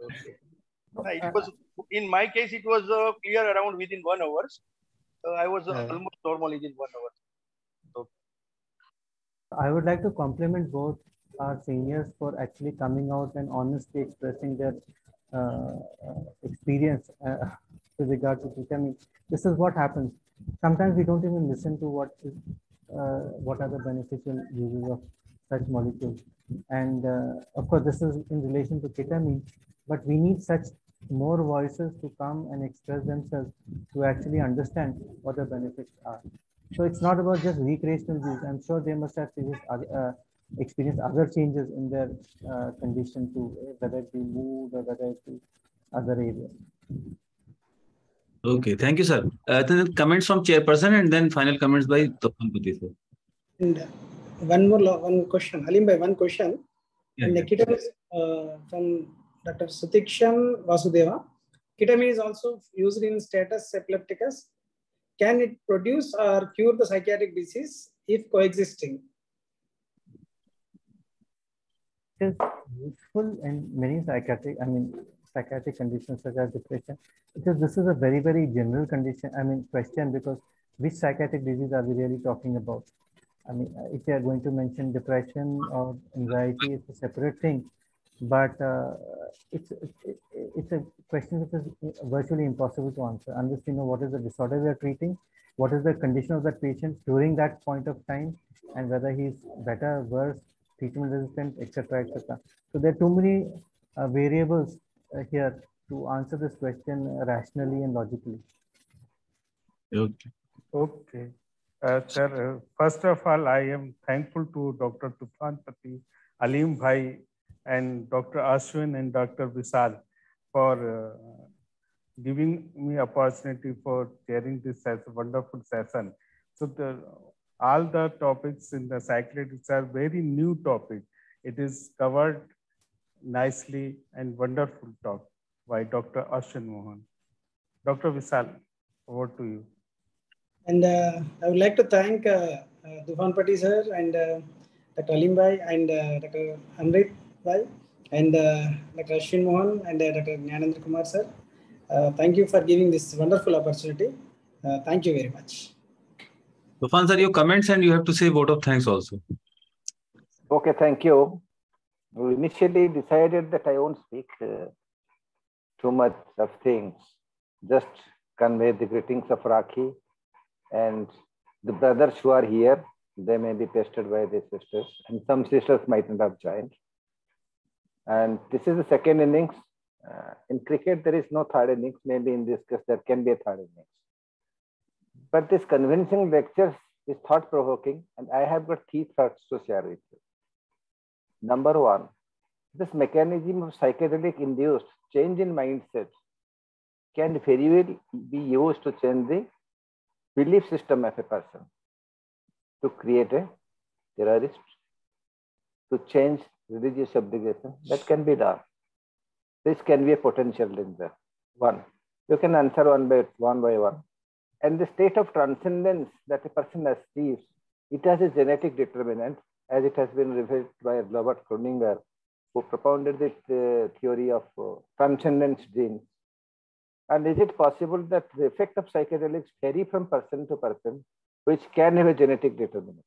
Okay. It was, in my case, it was clear around within 1 hour. I was almost normal within 1 hour. So. I would like to compliment both our seniors for actually coming out and honestly expressing their experience with regard to ketamine. This is what happens. Sometimes we don't even listen to what are the beneficial uses of such molecules. And of course, this is in relation to ketamine, but we need such more voices to come and express themselves to actually understand what the benefits are. So it's not about just recreational use. I'm sure they must have experienced other changes in their condition too, whether it be mood or whether it be other areas. Okay, thank you, sir. Then comments from chairperson and then final comments by Tufan sir. And one question, Halim bhai, one question. Yeah, and ketamine from Dr. Sutikshan Vasudeva. Ketamine is also used in status epilepticus. Can it produce or cure the psychiatric disease if coexisting? It is useful in many psychiatric conditions such as depression, because this is a very, very general question, because which psychiatric disease are we really talking about? If you are going to mention depression or anxiety, it's a separate thing, but it's a question which is virtually impossible to answer unless you know what is the disorder we are treating, what is the condition of that patient during that point of time, and whether he's better, worse, treatment resistant, etc., etc. So there are too many variables here to answer this question rationally and logically. Okay. Okay. Sir, first of all, I am thankful to Dr. Tufan Pati, Alim Bhai, and Dr. Ashwin and Dr. Vishal for giving me opportunity for chairing this wonderful session. So all the topics in the psychedelics are very new topic. It is covered nicely and wonderful talk by Dr. Ashwin Mohan. Dr. Vishal, over to you. And I would like to thank Tufan Pati sir and Dr. Alim Bhai and Dr. Amrit Bhai and Dr. Ashwin Mohan and Dr. Jnanendra Kumar sir. Thank you for giving this wonderful opportunity. Thank you very much. Tufan sir, your comments and you have to say vote of thanks also. Okay, thank you. We initially decided that I won't speak too much of things, just convey the greetings of Rakhi and the brothers who are here. They may be pestered by the sisters, and some sisters might not have joined. And this is the second innings. In cricket, there is no third innings. Maybe in this case, there can be a third innings. But this convincing lecture is thought-provoking, and I have got 3 thoughts to share with you. Number one, this mechanism of psychedelic-induced change in mindset can very well be used to change the belief system of a person, to create a terrorist, to change religious obligation. That can be done. This can be a potential danger. One, you can answer one by one. And the state of transcendence that a person achieves, it has a genetic determinant, as it has been revealed by Robert Kroninger, who propounded the theory of transcendence genes. And is it possible that the effect of psychedelics vary from person to person, which can have a genetic determination?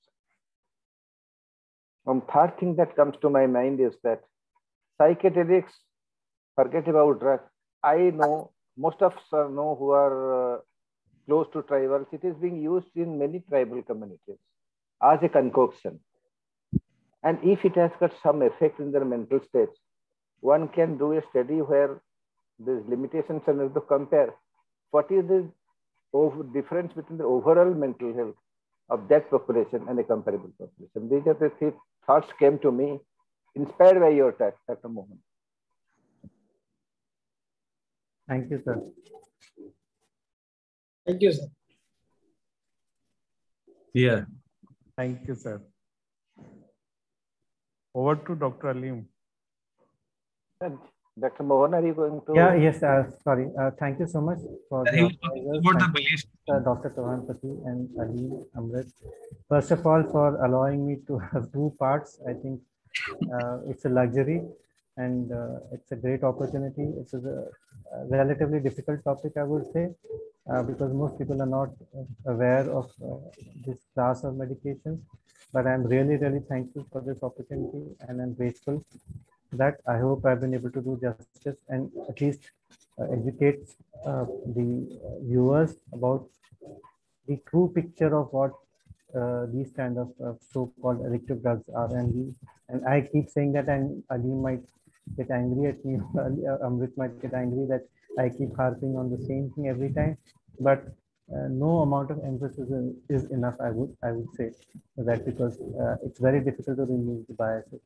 One third thing that comes to my mind is that psychedelics, forget about drugs. I know, most of us know who are close to tribals, it is being used in many tribal communities as a concoction. And if it has got some effect in their mental states, one can do a study where these limitations are able to compare what is the difference between the overall mental health of that population and a comparable population. These are the 3 thoughts came to me, inspired by your talk, Dr. Mohan. Thank you, sir. Thank you, sir. Yeah. Thank you, sir. Over to Dr. Alim. Dr. Mohan, are you going to? Yeah, yes, sorry. Thank you so much for the belief. Dr. Tufan Pati and Ali Amrit. First of all, for allowing me to have 2 parts. I think it's a luxury and it's a great opportunity. It's a relatively difficult topic, I would say, because most people are not aware of this class of medications. But I'm really, really thankful for this opportunity, and I'm grateful that I hope I've been able to do justice and at least educate the viewers about the true picture of what these kind of so-called addictive drugs are. And I keep saying that, and Ali might get angry at me, Amrit might get angry that I keep harping on the same thing every time. But no amount of emphasis is enough, I would say that, because it's very difficult to remove the biases.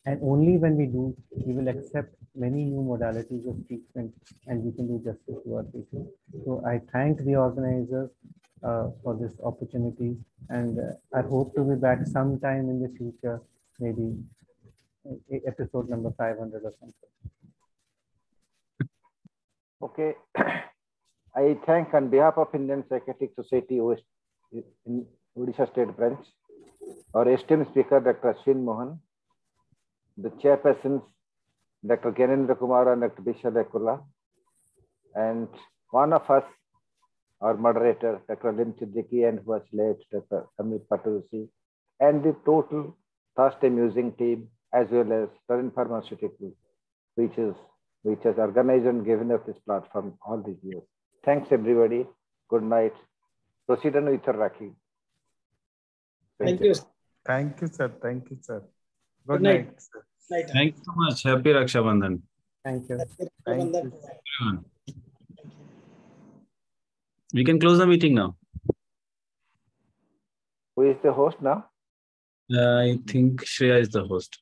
And only when we do, we will accept many new modalities of treatment and we can do justice to our patients. So I thank the organizers for this opportunity, and I hope to be back sometime in the future, maybe episode number 500 or something. Okay. I thank on behalf of Indian Psychiatric Society in Odisha State Branch, our esteemed speaker, Dr. Ashwin Mohan, the chairpersons, Dr. Jnanendra Kumar and Dr. Vishal Ekula, and one of us, our moderator, Dr. Alim Siddiqui, and who was late, Dr. Amit Patusi, and the total Thursday Musing team, as well as Trance Pharmaceuticals, which has organized and given us this platform all these years. Thanks, everybody. Good night. Proceed on with your Rakhi. Thank you. Thank you, sir. Thank you, sir. Good night. Sir. Night. Thank you so much. Happy Raksha Bandhan. Thank you. Thank you. Everyone. We can close the meeting now. Who is the host now? I think Shreya is the host.